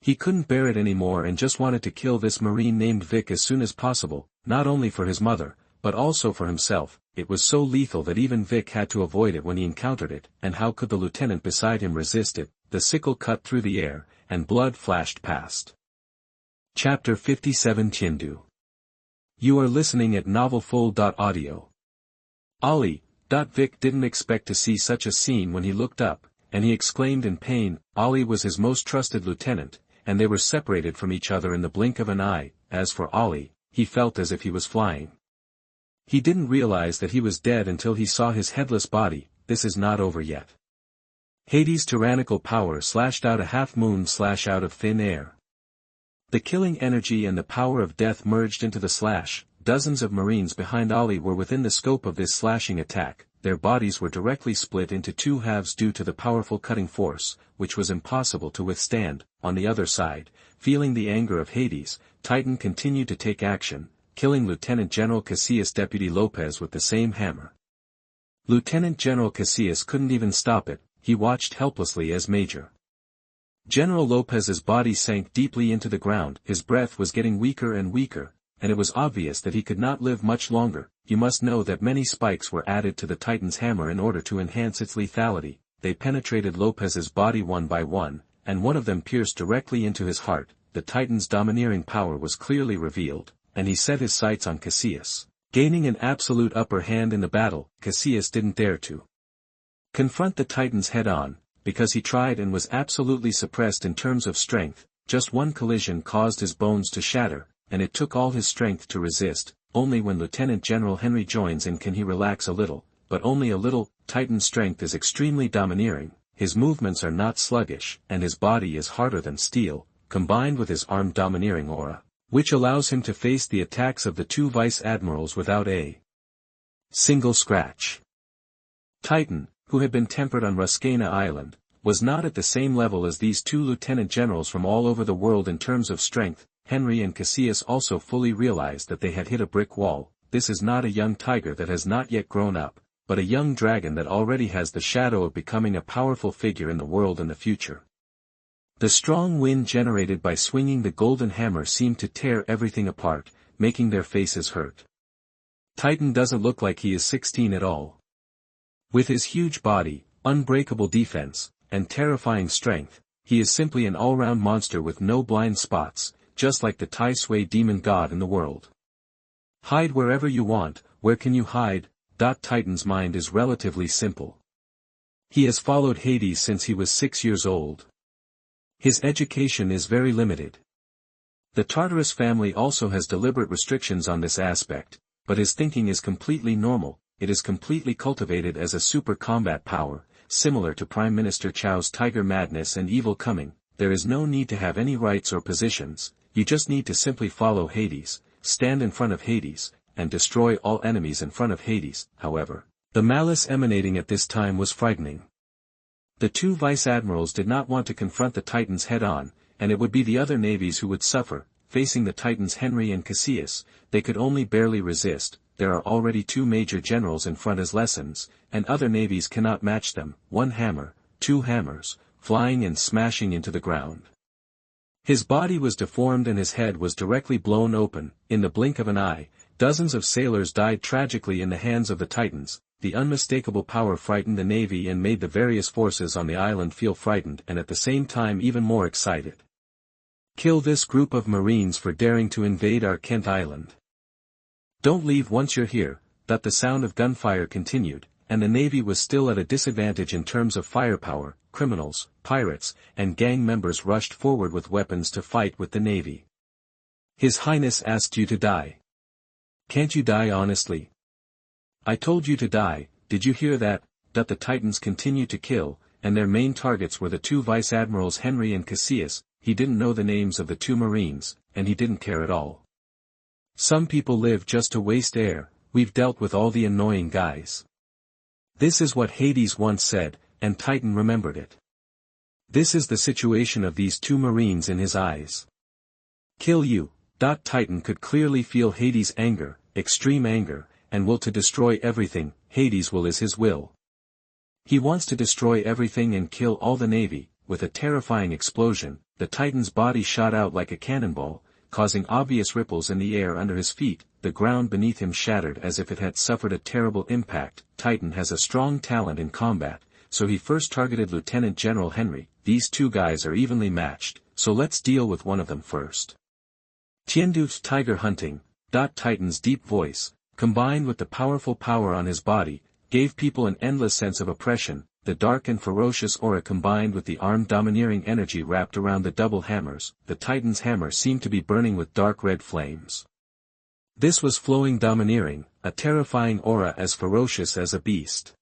He couldn't bear it anymore and just wanted to kill this Marine named Vic as soon as possible, not only for his mother, but also for himself. It was so lethal that even Vic had to avoid it when he encountered it, and how could the lieutenant beside him resist it? The sickle cut through the air, and blood flashed past. Chapter 57 Tiandu. You are listening at novelfull.audio. Ollie. Vic didn't expect to see such a scene when he looked up, and he exclaimed in pain. Ollie was his most trusted lieutenant, and they were separated from each other in the blink of an eye. As for Ollie, he felt as if he was flying. He didn't realize that he was dead until he saw his headless body. This is not over yet. Hades' tyrannical power slashed out a half-moon slash out of thin air. The killing energy and the power of death merged into the slash. Dozens of Marines behind Ollie were within the scope of this slashing attack. Their bodies were directly split into 2 halves due to the powerful cutting force, which was impossible to withstand. On the other side, feeling the anger of Hades, Titan continued to take action, killing Lieutenant General Casillas Deputy Lopez with the same hammer. Lieutenant General Casillas couldn't even stop it. He watched helplessly as Major General Lopez's body sank deeply into the ground. His breath was getting weaker and weaker, and it was obvious that he could not live much longer. You must know that many spikes were added to the Titan's hammer in order to enhance its lethality. They penetrated Lopez's body one by one, and one of them pierced directly into his heart. The Titan's domineering power was clearly revealed, and he set his sights on Casillas. Gaining an absolute upper hand in the battle, Casillas didn't dare to confront the Titans head-on, because he tried and was absolutely suppressed in terms of strength. Just one collision caused his bones to shatter, and it took all his strength to resist. Only when Lieutenant General Henry joins in can he relax a little, but only a little. Titan's strength is extremely domineering, his movements are not sluggish, and his body is harder than steel. combined with his armed domineering aura, which allows him to face the attacks of the two vice admirals without a single scratch. Titan, who had been tempered on Ruskana Island, was not at the same level as these two lieutenant generals from all over the world in terms of strength. Henry and Cassius also fully realized that they had hit a brick wall. This is not a young tiger that has not yet grown up, but a young dragon that already has the shadow of becoming a powerful figure in the world in the future. The strong wind generated by swinging the golden hammer seemed to tear everything apart, making their faces hurt. Titan doesn't look like he is 16 at all. With his huge body, unbreakable defense, and terrifying strength, he is simply an all-round monster with no blind spots, just like the Tai Sui demon god in the world. Hide wherever you want. Where can you hide? Titan's mind is relatively simple. He has followed Hades since he was 6 years old. His education is very limited. The Tartarus family also has deliberate restrictions on this aspect, but his thinking is completely normal. It is completely cultivated as a super combat power, similar to Prime Minister Chao's tiger madness and evil coming. There is no need to have any rights or positions, you just need to simply follow Hades, stand in front of Hades, and destroy all enemies in front of Hades. However, the malice emanating at this time was frightening. The two vice-admirals did not want to confront the Titans head-on, and it would be the other navies who would suffer. Facing the Titans Henry and Cassius, they could only barely resist. There are already two major generals in front as lessons, and other navies cannot match them. One hammer, two hammers, flying and smashing into the ground. His body was deformed and his head was directly blown open. In the blink of an eye, dozens of sailors died tragically in the hands of the Titans. The unmistakable power frightened the navy and made the various forces on the island feel frightened and at the same time even more excited. Kill this group of Marines for daring to invade our Kent Island. Don't leave once you're here. The sound of gunfire continued, and the navy was still at a disadvantage in terms of firepower. Criminals, pirates, and gang members rushed forward with weapons to fight with the navy. His Highness asked you to die. Can't you die honestly? I told you to die, did you hear that? The Titans continued to kill, and their main targets were the two vice-admirals Henry and Cassius. He didn't know the names of the two Marines, and he didn't care at all. Some people live just to waste air. We've dealt with all the annoying guys. This is what Hades once said, and Titan remembered it. This is the situation of these two Marines in his eyes. Kill you. Titan could clearly feel Hades' anger, extreme anger, and will to destroy everything. Hades' will is his will. He wants to destroy everything and kill all the navy. With a terrifying explosion, the Titan's body shot out like a cannonball, causing obvious ripples in the air under his feet. The ground beneath him shattered as if it had suffered a terrible impact. Titan has a strong talent in combat, so he first targeted Lieutenant General Henry. These two guys are evenly matched, so let's deal with one of them first. Tiandu's tiger hunting. Titan's deep voice, combined with the powerful power on his body, gave people an endless sense of oppression. The dark and ferocious aura combined with the armed domineering energy wrapped around the double hammers. The Titan's hammer seemed to be burning with dark red flames. This was flowing domineering, a terrifying aura as ferocious as a beast.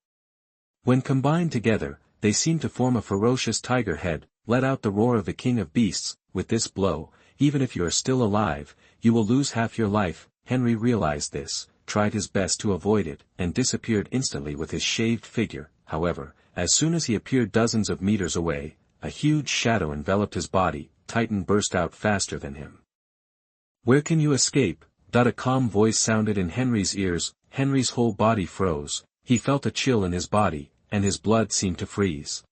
When combined together, they seemed to form a ferocious tiger head. Let out the roar of the king of beasts. With this blow, even if you are still alive, you will lose half your life. Henry realized this, tried his best to avoid it, and disappeared instantly with his shaved figure. However, as soon as he appeared dozens of meters away, a huge shadow enveloped his body. Titan burst out faster than him. Where can you escape? A calm voice sounded in Henry's ears. Henry's whole body froze. He felt a chill in his body, and his blood seemed to freeze.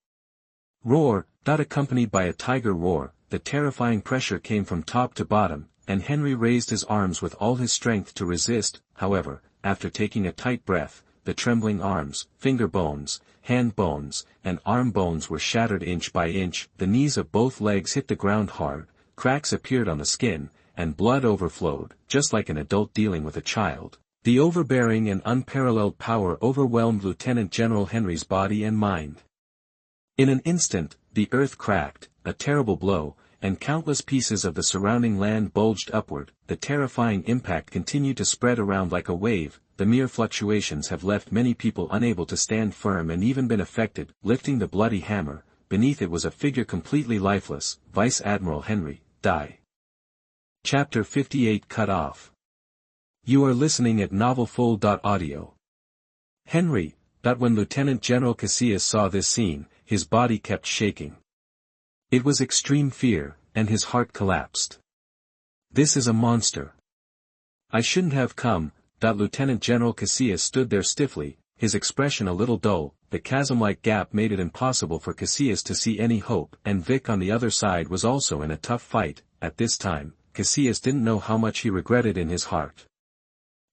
Roar. Accompanied by a tiger roar, the terrifying pressure came from top to bottom, and Henry raised his arms with all his strength to resist. However, after taking a tight breath, the trembling arms, finger bones, hand bones, and arm bones were shattered inch by inch. The knees of both legs hit the ground hard, cracks appeared on the skin, and blood overflowed, just like an adult dealing with a child. The overbearing and unparalleled power overwhelmed Lieutenant General Henry's body and mind. In an instant, the earth cracked, a terrible blow, and countless pieces of the surrounding land bulged upward. The terrifying impact continued to spread around like a wave. The mere fluctuations have left many people unable to stand firm and even been affected. Lifting the bloody hammer, beneath it was a figure completely lifeless, Vice Admiral Henry. die. Chapter 58 Cut Off. You are listening at novelfull.audio. Henry, when Lieutenant General Cassius saw this scene, his body kept shaking. It was extreme fear, and his heart collapsed. This is a monster. I shouldn't have come. Lieutenant General Cassius stood there stiffly, his expression a little dull. The chasm-like gap made it impossible for Cassius to see any hope, and Vic on the other side was also in a tough fight. At this time, Cassius didn't know how much he regretted in his heart.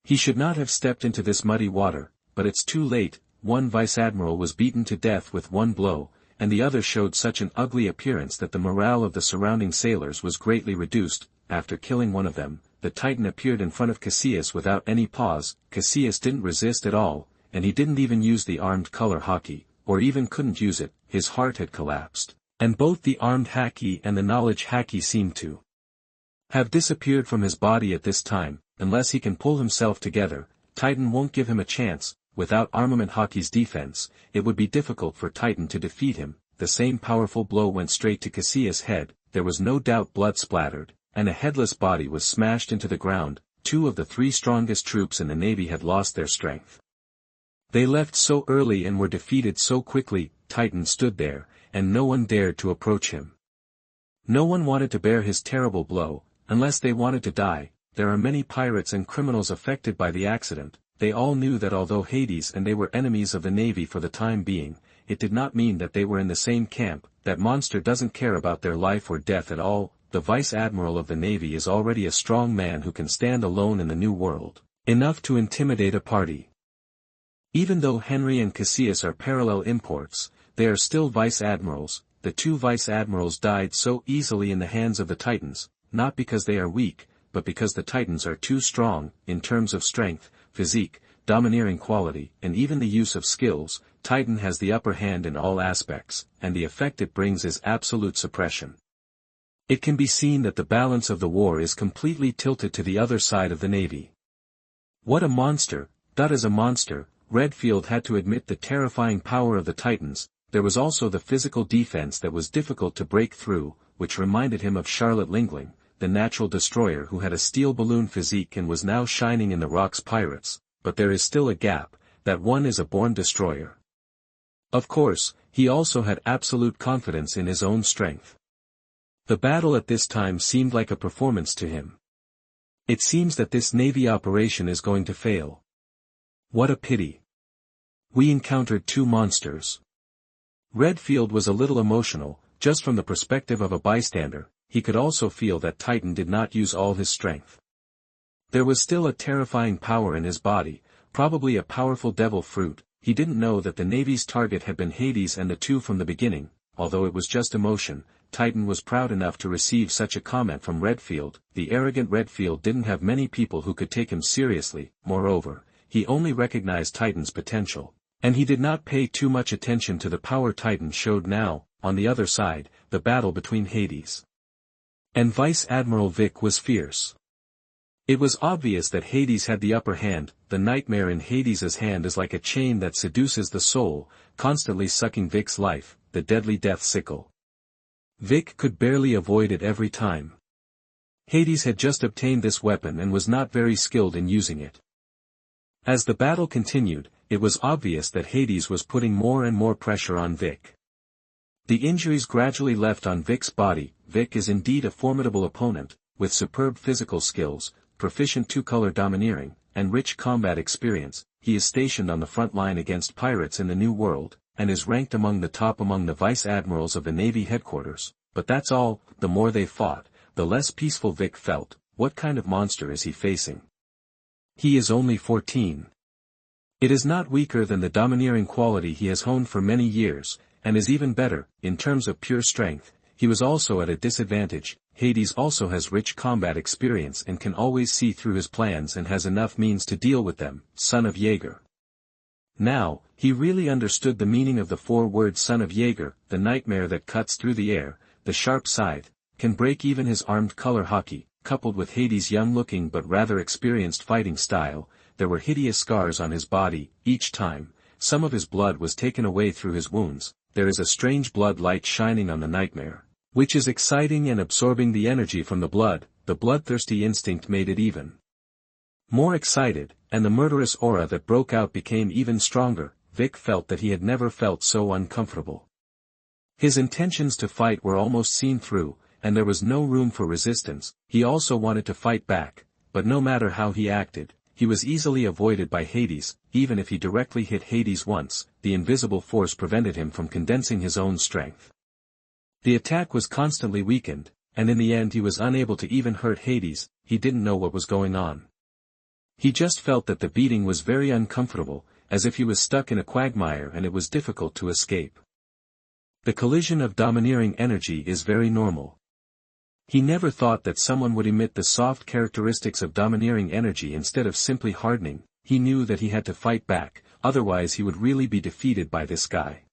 He should not have stepped into this muddy water, but it's too late. One vice-admiral was beaten to death with one blow, and the other showed such an ugly appearance that the morale of the surrounding sailors was greatly reduced. After killing one of them, the Titan appeared in front of Cassius without any pause. Cassius didn't resist at all, and he didn't even use the armed color hockey, or even couldn't use it. His heart had collapsed, and both the armed hacky and the knowledge hacky seemed to have disappeared from his body at this time. Unless he can pull himself together, Titan won't give him a chance. Without armament hockey's defense, it would be difficult for Titan to defeat him. The same powerful blow went straight to Cassius' head. There was no doubt blood splattered, and a headless body was smashed into the ground. 2 of the 3 strongest troops in the Navy had lost their strength. They left so early and were defeated so quickly. Titan stood there, and no one dared to approach him. No one wanted to bear his terrible blow, unless they wanted to die. There are many pirates and criminals affected by the accident. They all knew that although Hades and they were enemies of the Navy for the time being, it did not mean that they were in the same camp. That monster doesn't care about their life or death at all. The Vice Admiral of the Navy is already a strong man who can stand alone in the New World, enough to intimidate a party. Even though Henry and Cassius are parallel imports, they are still Vice Admirals. The 2 Vice Admirals died so easily in the hands of the Titans, not because they are weak, but because the Titans are too strong. In terms of strength, physique, domineering quality, and even the use of skills, Titan has the upper hand in all aspects, and the effect it brings is absolute suppression. It can be seen that the balance of the war is completely tilted to the other side of the Navy. What a monster! As a monster, Redfield had to admit the terrifying power of the Titans. There was also the physical defense that was difficult to break through, which reminded him of Charlotte Lingling, the natural destroyer who had a steel balloon physique and was now shining in the Rocks pirates. But there is still a gap. That one is a born destroyer. Of course, he also had absolute confidence in his own strength. The battle at this time seemed like a performance to him. It seems that this Navy operation is going to fail. What a pity. We encountered 2 monsters. Redfield was a little emotional. Just from the perspective of a bystander, he could also feel that Titan did not use all his strength. There was still a terrifying power in his body, probably a powerful devil fruit. He didn't know that the Navy's target had been Hades and the 2 from the beginning. Although it was just emotion, Titan was proud enough to receive such a comment from Redfield. The arrogant Redfield didn't have many people who could take him seriously. Moreover, he only recognized Titan's potential, and he did not pay too much attention to the power Titan showed now. On the other side, the battle between Hades and Vice Admiral Vic was fierce. It was obvious that Hades had the upper hand. The nightmare in Hades's hand is like a chain that seduces the soul, constantly sucking Vic's life, the deadly death sickle. Vic could barely avoid it every time. Hades had just obtained this weapon and was not very skilled in using it. As the battle continued, it was obvious that Hades was putting more and more pressure on Vic. The injuries gradually left on Vic's body. Vic is indeed a formidable opponent, with superb physical skills, proficient 2-color domineering, and rich combat experience. He is stationed on the front line against pirates in the New World, and is ranked among the top among the Vice Admirals of the Navy headquarters. But that's all. The more they fought, the less peaceful Vic felt. What kind of monster is he facing? He is only 14. It is not weaker than the domineering quality he has honed for many years, and is even better. In terms of pure strength, he was also at a disadvantage. Hades also has rich combat experience and can always see through his plans and has enough means to deal with them. Son of Jaeger. Now, he really understood the meaning of the 4-word son of Jaeger. The nightmare that cuts through the air, the sharp scythe, can break even his armed color hockey. Coupled with Hades' young-looking but rather experienced fighting style, there were hideous scars on his body. Each time, some of his blood was taken away through his wounds. There is a strange blood light shining on the nightmare. which is exciting and absorbing the energy from the blood. The bloodthirsty instinct made it even more excited, and the murderous aura that broke out became even stronger. Vic felt that he had never felt so uncomfortable. His intentions to fight were almost seen through, and there was no room for resistance. He also wanted to fight back, but no matter how he acted, he was easily avoided by Hades. Even if he directly hit Hades once, the invisible force prevented him from condensing his own strength. The attack was constantly weakened, and in the end he was unable to even hurt Hades. He didn't know what was going on. He just felt that the beating was very uncomfortable, as if he was stuck in a quagmire and it was difficult to escape. The collision of domineering energy is very normal. He never thought that someone would emit the soft characteristics of domineering energy instead of simply hardening. He knew that he had to fight back, otherwise he would really be defeated by this guy.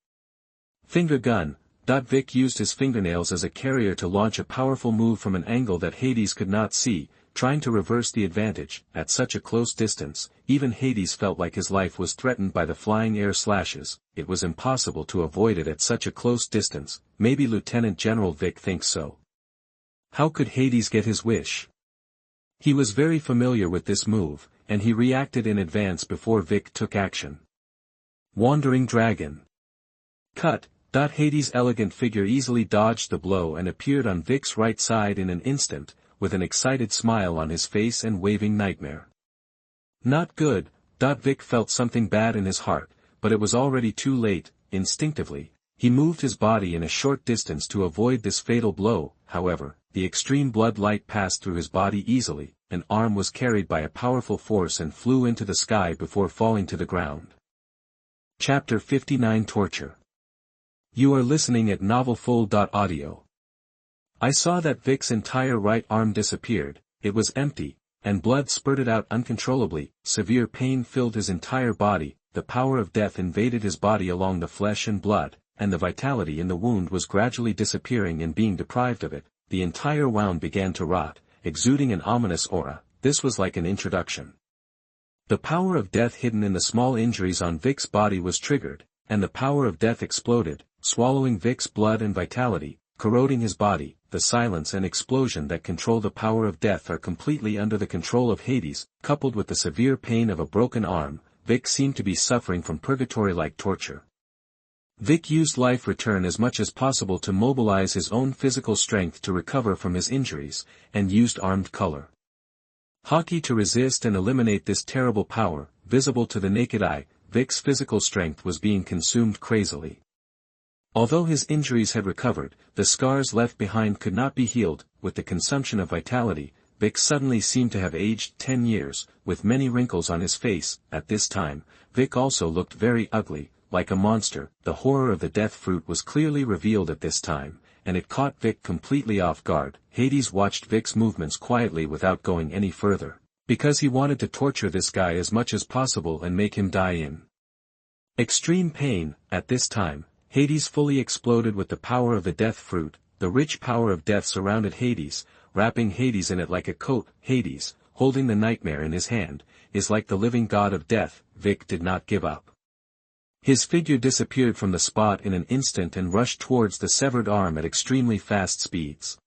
Finger gun. Vic used his fingernails as a carrier to launch a powerful move from an angle that Hades could not see, trying to reverse the advantage. At such a close distance, even Hades felt like his life was threatened by the flying air slashes. It was impossible to avoid it at such a close distance. Maybe Lieutenant General Vic thinks so. How could Hades get his wish? He was very familiar with this move, and he reacted in advance before Vic took action. Wandering Dragon. Cut. Hades' elegant figure easily dodged the blow and appeared on Vic's right side in an instant, with an excited smile on his face and waving nightmare. Not good. Vic felt something bad in his heart, but it was already too late. Instinctively, he moved his body in a short distance to avoid this fatal blow. However, the extreme blood light passed through his body easily. An arm was carried by a powerful force and flew into the sky before falling to the ground. Chapter 59 Torture. You are listening at novelfull.audio. I saw that Vic's entire right arm disappeared. It was empty, and blood spurted out uncontrollably. Severe pain filled his entire body. The power of death invaded his body along the flesh and blood, and the vitality in the wound was gradually disappearing and being deprived of it. The entire wound began to rot, exuding an ominous aura. This was like an introduction. The power of death hidden in the small injuries on Vic's body was triggered, and the power of death exploded, swallowing Vic's blood and vitality, corroding his body. The silence and explosion that control the power of death are completely under the control of Hades. Coupled with the severe pain of a broken arm, Vic seemed to be suffering from purgatory-like torture. Vic used life return as much as possible to mobilize his own physical strength to recover from his injuries, and used armed color hockey to resist and eliminate this terrible power. Visible to the naked eye, Vic's physical strength was being consumed crazily. Although his injuries had recovered, the scars left behind could not be healed. With the consumption of vitality, Vic suddenly seemed to have aged 10 years, with many wrinkles on his face. At this time, Vic also looked very ugly, like a monster. The horror of the death fruit was clearly revealed at this time, and it caught Vic completely off guard. Hades watched Vic's movements quietly without going any further, because he wanted to torture this guy as much as possible and make him die in extreme pain. At this time, Hades fully exploded with the power of the death fruit. The rich power of death surrounded Hades, wrapping Hades in it like a coat. Hades, holding the nightmare in his hand, is like the living god of death. Vic did not give up. His figure disappeared from the spot in an instant and rushed towards the severed arm at extremely fast speeds.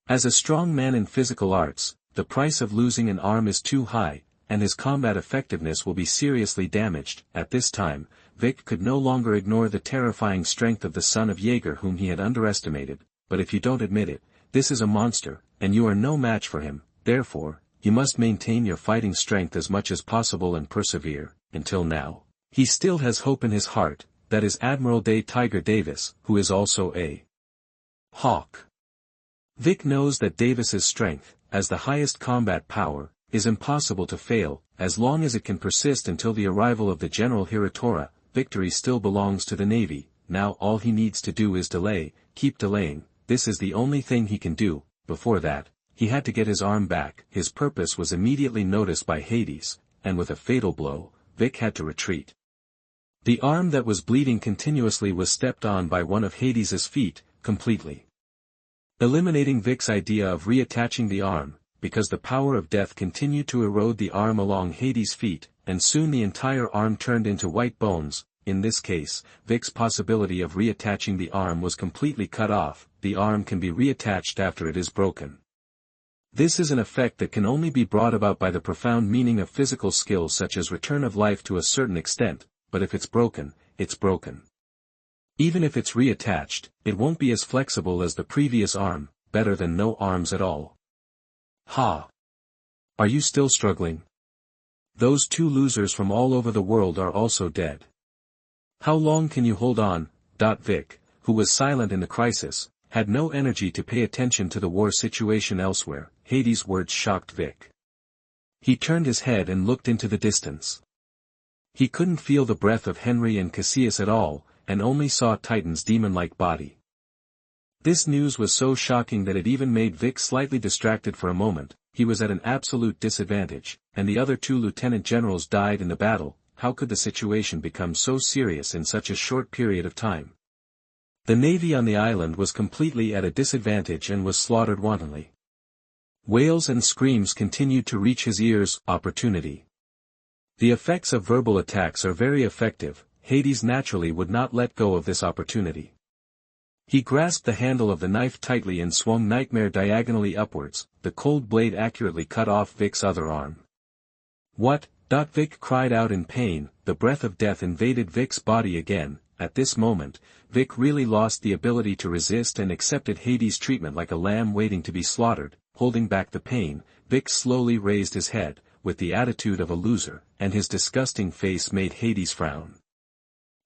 As a strong man in physical arts, the price of losing an arm is too high, and his combat effectiveness will be seriously damaged. At this time, Vic could no longer ignore the terrifying strength of the son of Jaeger whom he had underestimated. But if you don't admit it, this is a monster, and you are no match for him. Therefore, you must maintain your fighting strength as much as possible and persevere. Until now, he still has hope in his heart. That is Admiral Day Tiger Davis, who is also a hawk. Vic knows that Davis's strength, as the highest combat power, is impossible to fail. As long as it can persist until the arrival of the General Hiratora, victory still belongs to the Navy. Now all he needs to do is delay, keep delaying. This is the only thing he can do. Before that, he had to get his arm back. His purpose was immediately noticed by Hades, and with a fatal blow, Vic had to retreat. The arm that was bleeding continuously was stepped on by one of Hades's feet, completely eliminating Vic's idea of reattaching the arm, because the power of death continued to erode the arm along Hades' feet, and soon the entire arm turned into white bones. in this case, Vic's possibility of reattaching the arm was completely cut off. The arm can be reattached after it is broken. This is an effect that can only be brought about by the profound meaning of physical skill such as return of life to a certain extent, but if it's broken, it's broken. Even if it's reattached, it won't be as flexible as the previous arm, better than no arms at all. Ha! Are you still struggling? Those two losers from all over the world are also dead. How long can you hold on? Vic, who was silent in the crisis, had no energy to pay attention to the war situation elsewhere. Hades' words shocked Vic. He turned his head and looked into the distance. He couldn't feel the breath of Henry and Cassius at all, and only saw Titan's demon-like body. This news was so shocking that it even made Vic slightly distracted for a moment. He was at an absolute disadvantage, and the other two lieutenant generals died in the battle. How could the situation become so serious in such a short period of time? The navy on the island was completely at a disadvantage and was slaughtered wantonly. Wails and screams continued to reach his ears. Opportunity. The effects of verbal attacks are very effective. Hades naturally would not let go of this opportunity. He grasped the handle of the knife tightly and swung Nightmare diagonally upwards. The cold blade accurately cut off Vic's other arm. What? Vic cried out in pain. The breath of death invaded Vic's body again. At this moment, Vic really lost the ability to resist and accepted Hades' treatment like a lamb waiting to be slaughtered. Holding back the pain, Vic slowly raised his head, with the attitude of a loser, and his disgusting face made Hades frown.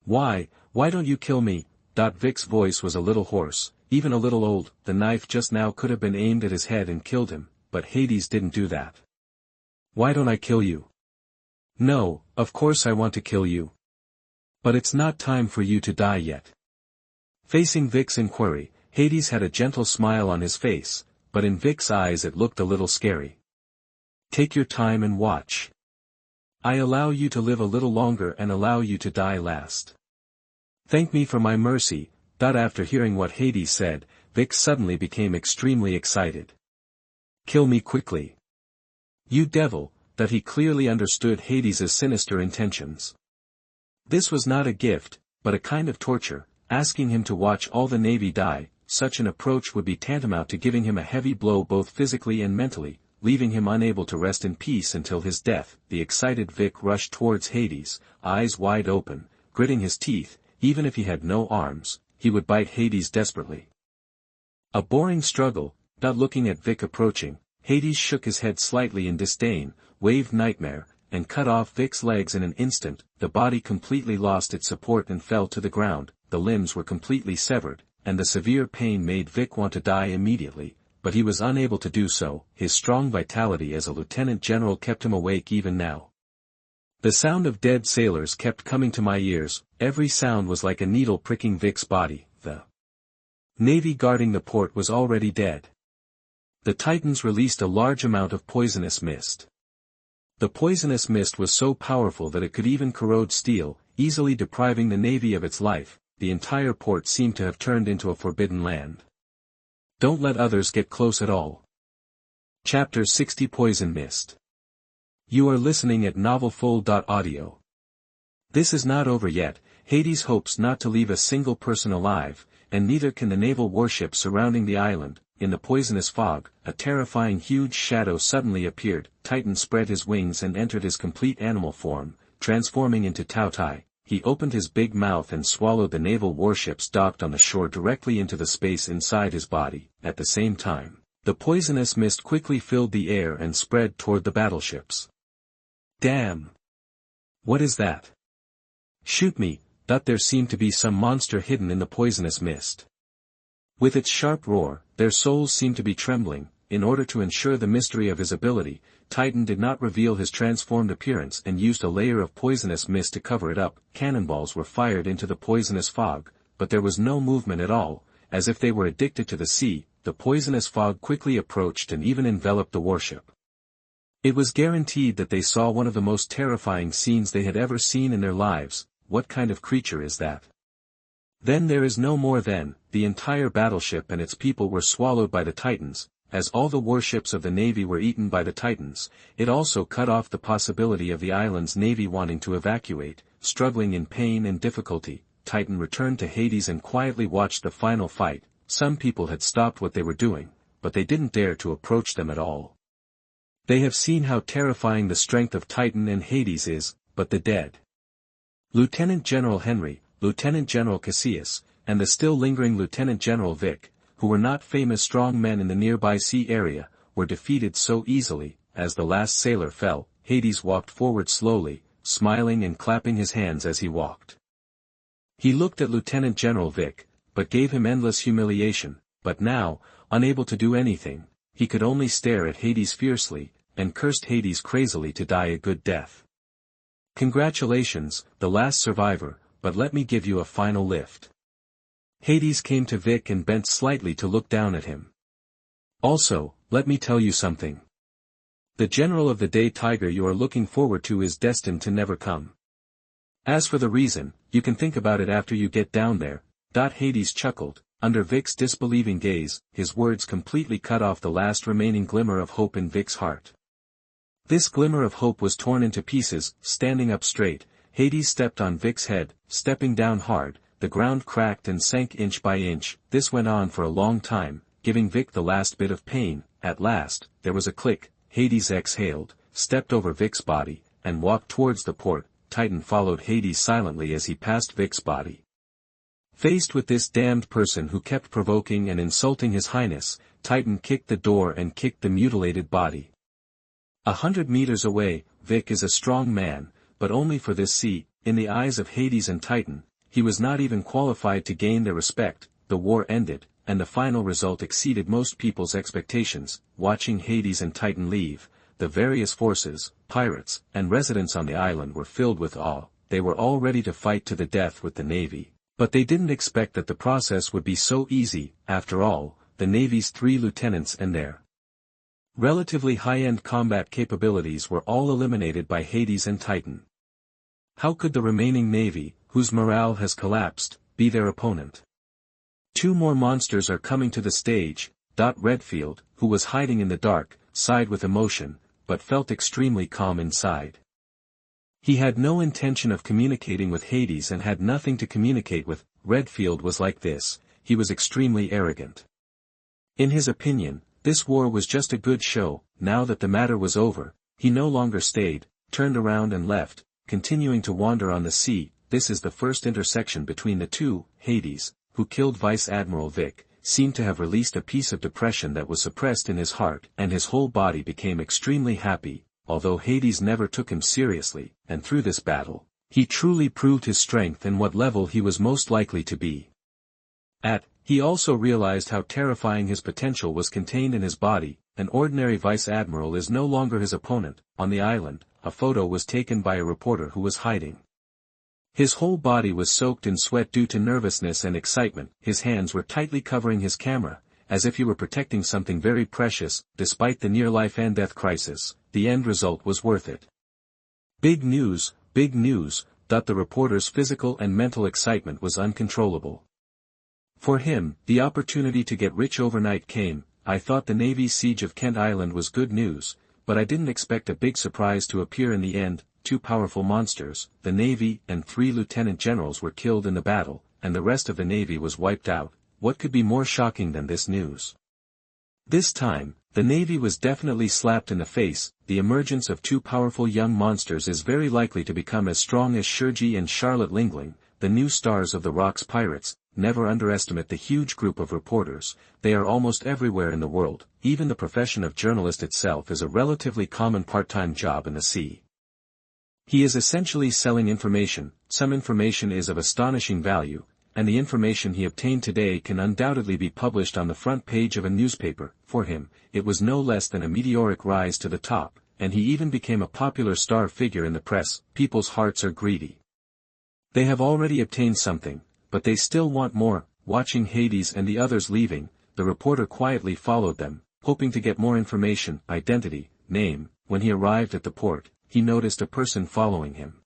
Why don't you kill me? Vic's voice was a little hoarse, even a little old. The knife just now could have been aimed at his head and killed him, but Hades didn't do that. Why don't I kill you? No, of course I want to kill you. But it's not time for you to die yet. Facing Vic's inquiry, Hades had a gentle smile on his face, but in Vic's eyes it looked a little scary. Take your time and watch. I allow you to live a little longer and allow you to die last. Thank me for my mercy. After hearing what Hades said, Vic suddenly became extremely excited. Kill me quickly. You devil! He clearly understood Hades' sinister intentions. This was not a gift, but a kind of torture, asking him to watch all the navy die. Such an approach would be tantamount to giving him a heavy blow both physically and mentally, leaving him unable to rest in peace until his death. The excited Vic rushed towards Hades, eyes wide open, gritting his teeth. Even if he had no arms, he would bite Hades desperately. A boring struggle. Looking at Vic approaching, Hades shook his head slightly in disdain, waved Nightmare, and cut off Vic's legs in an instant. The body completely lost its support and fell to the ground. The limbs were completely severed, and the severe pain made Vic want to die immediately, but he was unable to do so. His strong vitality as a lieutenant general kept him awake even now. The sound of dead sailors kept coming to my ears. Every sound was like a needle pricking Vic's body. The navy guarding the port was already dead. The Titans released a large amount of poisonous mist. The poisonous mist was so powerful that it could even corrode steel, easily depriving the navy of its life. The entire port seemed to have turned into a forbidden land. Don't let others get close at all. Chapter 60 Poison Mist. You are listening at novelfull.audio. This is not over yet. Hades hopes not to leave a single person alive, and neither can the naval warships surrounding the island. In the poisonous fog, a terrifying huge shadow suddenly appeared. Titan spread his wings and entered his complete animal form, transforming into Tautai. He opened his big mouth and swallowed the naval warships docked on the shore directly into the space inside his body. At the same time, the poisonous mist quickly filled the air and spread toward the battleships. Damn! What is that? Shoot me! There seemed to be some monster hidden in the poisonous mist. With its sharp roar, their souls seemed to be trembling. In order to ensure the mystery of his ability, Titan did not reveal his transformed appearance and used a layer of poisonous mist to cover it up. Cannonballs were fired into the poisonous fog, but there was no movement at all, as if they were addicted to the sea. The poisonous fog quickly approached and even enveloped the warship. It was guaranteed that they saw one of the most terrifying scenes they had ever seen in their lives. What kind of creature is that? Then there is no more then. The entire battleship and its people were swallowed by the Titans. As all the warships of the navy were eaten by the Titans, it also cut off the possibility of the island's navy wanting to evacuate. struggling in pain and difficulty, Titan returned to Hades and quietly watched the final fight. Some people had stopped what they were doing, but they didn't dare to approach them at all. They have seen how terrifying the strength of Titan and Hades is, but the dead. Lieutenant General Henry, Lieutenant General Cassius, and the still lingering Lieutenant General Vic, who were not famous strong men in the nearby sea area, were defeated so easily. As the last sailor fell, Hades walked forward slowly, smiling and clapping his hands as he walked. He looked at Lieutenant General Vic, but gave him endless humiliation, but now, unable to do anything, he could only stare at Hades fiercely, and cursed Hades crazily to die a good death. Congratulations, the last survivor, but let me give you a final lift. Hades came to Vic and bent slightly to look down at him. Also, let me tell you something. The general of the day tiger you are looking forward to is destined to never come. As for the reason, you can think about it after you get down there. Hades chuckled. Under Vic's disbelieving gaze, his words completely cut off the last remaining glimmer of hope in Vic's heart. This glimmer of hope was torn into pieces. Standing up straight, Hades stepped on Vic's head, stepping down hard. The ground cracked and sank inch by inch. This went on for a long time, giving Vic the last bit of pain. At last, there was a click. Hades exhaled, stepped over Vic's body, and walked towards the port. Titan followed Hades silently as he passed Vic's body. Faced with this damned person who kept provoking and insulting His Highness, Titan kicked the door and kicked the mutilated body. 100 meters away, Vic is a strong man, but only for this sea. In the eyes of Hades and Titan, he was not even qualified to gain their respect. The war ended, and the final result exceeded most people's expectations. Watching Hades and Titan leave, the various forces, pirates, and residents on the island were filled with awe. They were all ready to fight to the death with the Navy. But they didn't expect that the process would be so easy. After all, the Navy's 3 lieutenants and their relatively high-end combat capabilities were all eliminated by Hades and Titan. How could the remaining Navy, whose morale has collapsed, be their opponent? 2 more monsters are coming to the stage. Redfield, who was hiding in the dark, sighed with emotion, but felt extremely calm inside. He had no intention of communicating with Hades and had nothing to communicate with. Redfield was like this. He was extremely arrogant. In his opinion, this war was just a good show. Now that the matter was over, he no longer stayed, turned around and left, continuing to wander on the sea. This is the first intersection between the two. Hades, who killed Vice Admiral Vic, seemed to have released a piece of depression that was suppressed in his heart, and his whole body became extremely happy. Although Hades never took him seriously, and through this battle, he truly proved his strength and what level he was most likely to be at. He also realized how terrifying his potential was contained in his body. An ordinary vice admiral is no longer his opponent. On the island, a photo was taken by a reporter who was hiding. His whole body was soaked in sweat due to nervousness and excitement. His hands were tightly covering his camera, as if he were protecting something very precious. Despite the near life and death crisis, the end result was worth it. Big news, big news. The reporter's physical and mental excitement was uncontrollable. For him, the opportunity to get rich overnight came. I thought the Navy's siege of Kent Island was good news, but I didn't expect a big surprise to appear in the end. 2 powerful monsters, the Navy and 3 lieutenant generals were killed in the battle, and the rest of the Navy was wiped out. What could be more shocking than this news? This time, the Navy was definitely slapped in the face. The emergence of 2 powerful young monsters is very likely to become as strong as Shergi and Charlotte Lingling, the new stars of the Rocks Pirates. Never underestimate the huge group of reporters. They are almost everywhere in the world. Even the profession of journalist itself is a relatively common part-time job in the sea. He is essentially selling information. Some information is of astonishing value, and the information he obtained today can undoubtedly be published on the front page of a newspaper. For him, it was no less than a meteoric rise to the top, and he even became a popular star figure in the press. People's hearts are greedy. They have already obtained something, but they still want more. Watching Hades and the others leaving, the reporter quietly followed them, hoping to get more information, identity, name. When he arrived at the port, he noticed a person following him.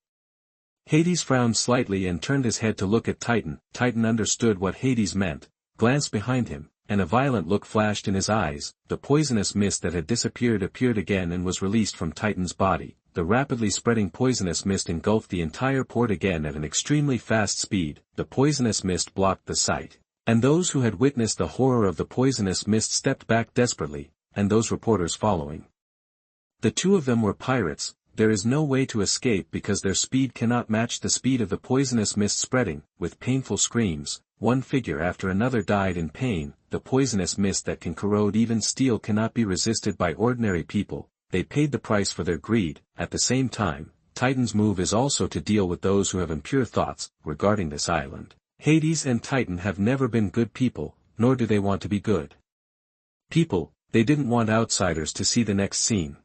Hades frowned slightly and turned his head to look at Titan. Titan understood what Hades meant, glanced behind him, and a violent look flashed in his eyes. The poisonous mist that had disappeared appeared again and was released from Titan's body. The rapidly spreading poisonous mist engulfed the entire port again at an extremely fast speed. The poisonous mist blocked the sight, and those who had witnessed the horror of the poisonous mist stepped back desperately, and those reporters following. The two of them were pirates. There is no way to escape because their speed cannot match the speed of the poisonous mist spreading. With painful screams, one figure after another died in pain. The poisonous mist that can corrode even steel cannot be resisted by ordinary people. They paid the price for their greed. At the same time, Titan's move is also to deal with those who have impure thoughts regarding this island. Hades and Titan have never been good people, nor do they want to be good people. They didn't want outsiders to see the next scene.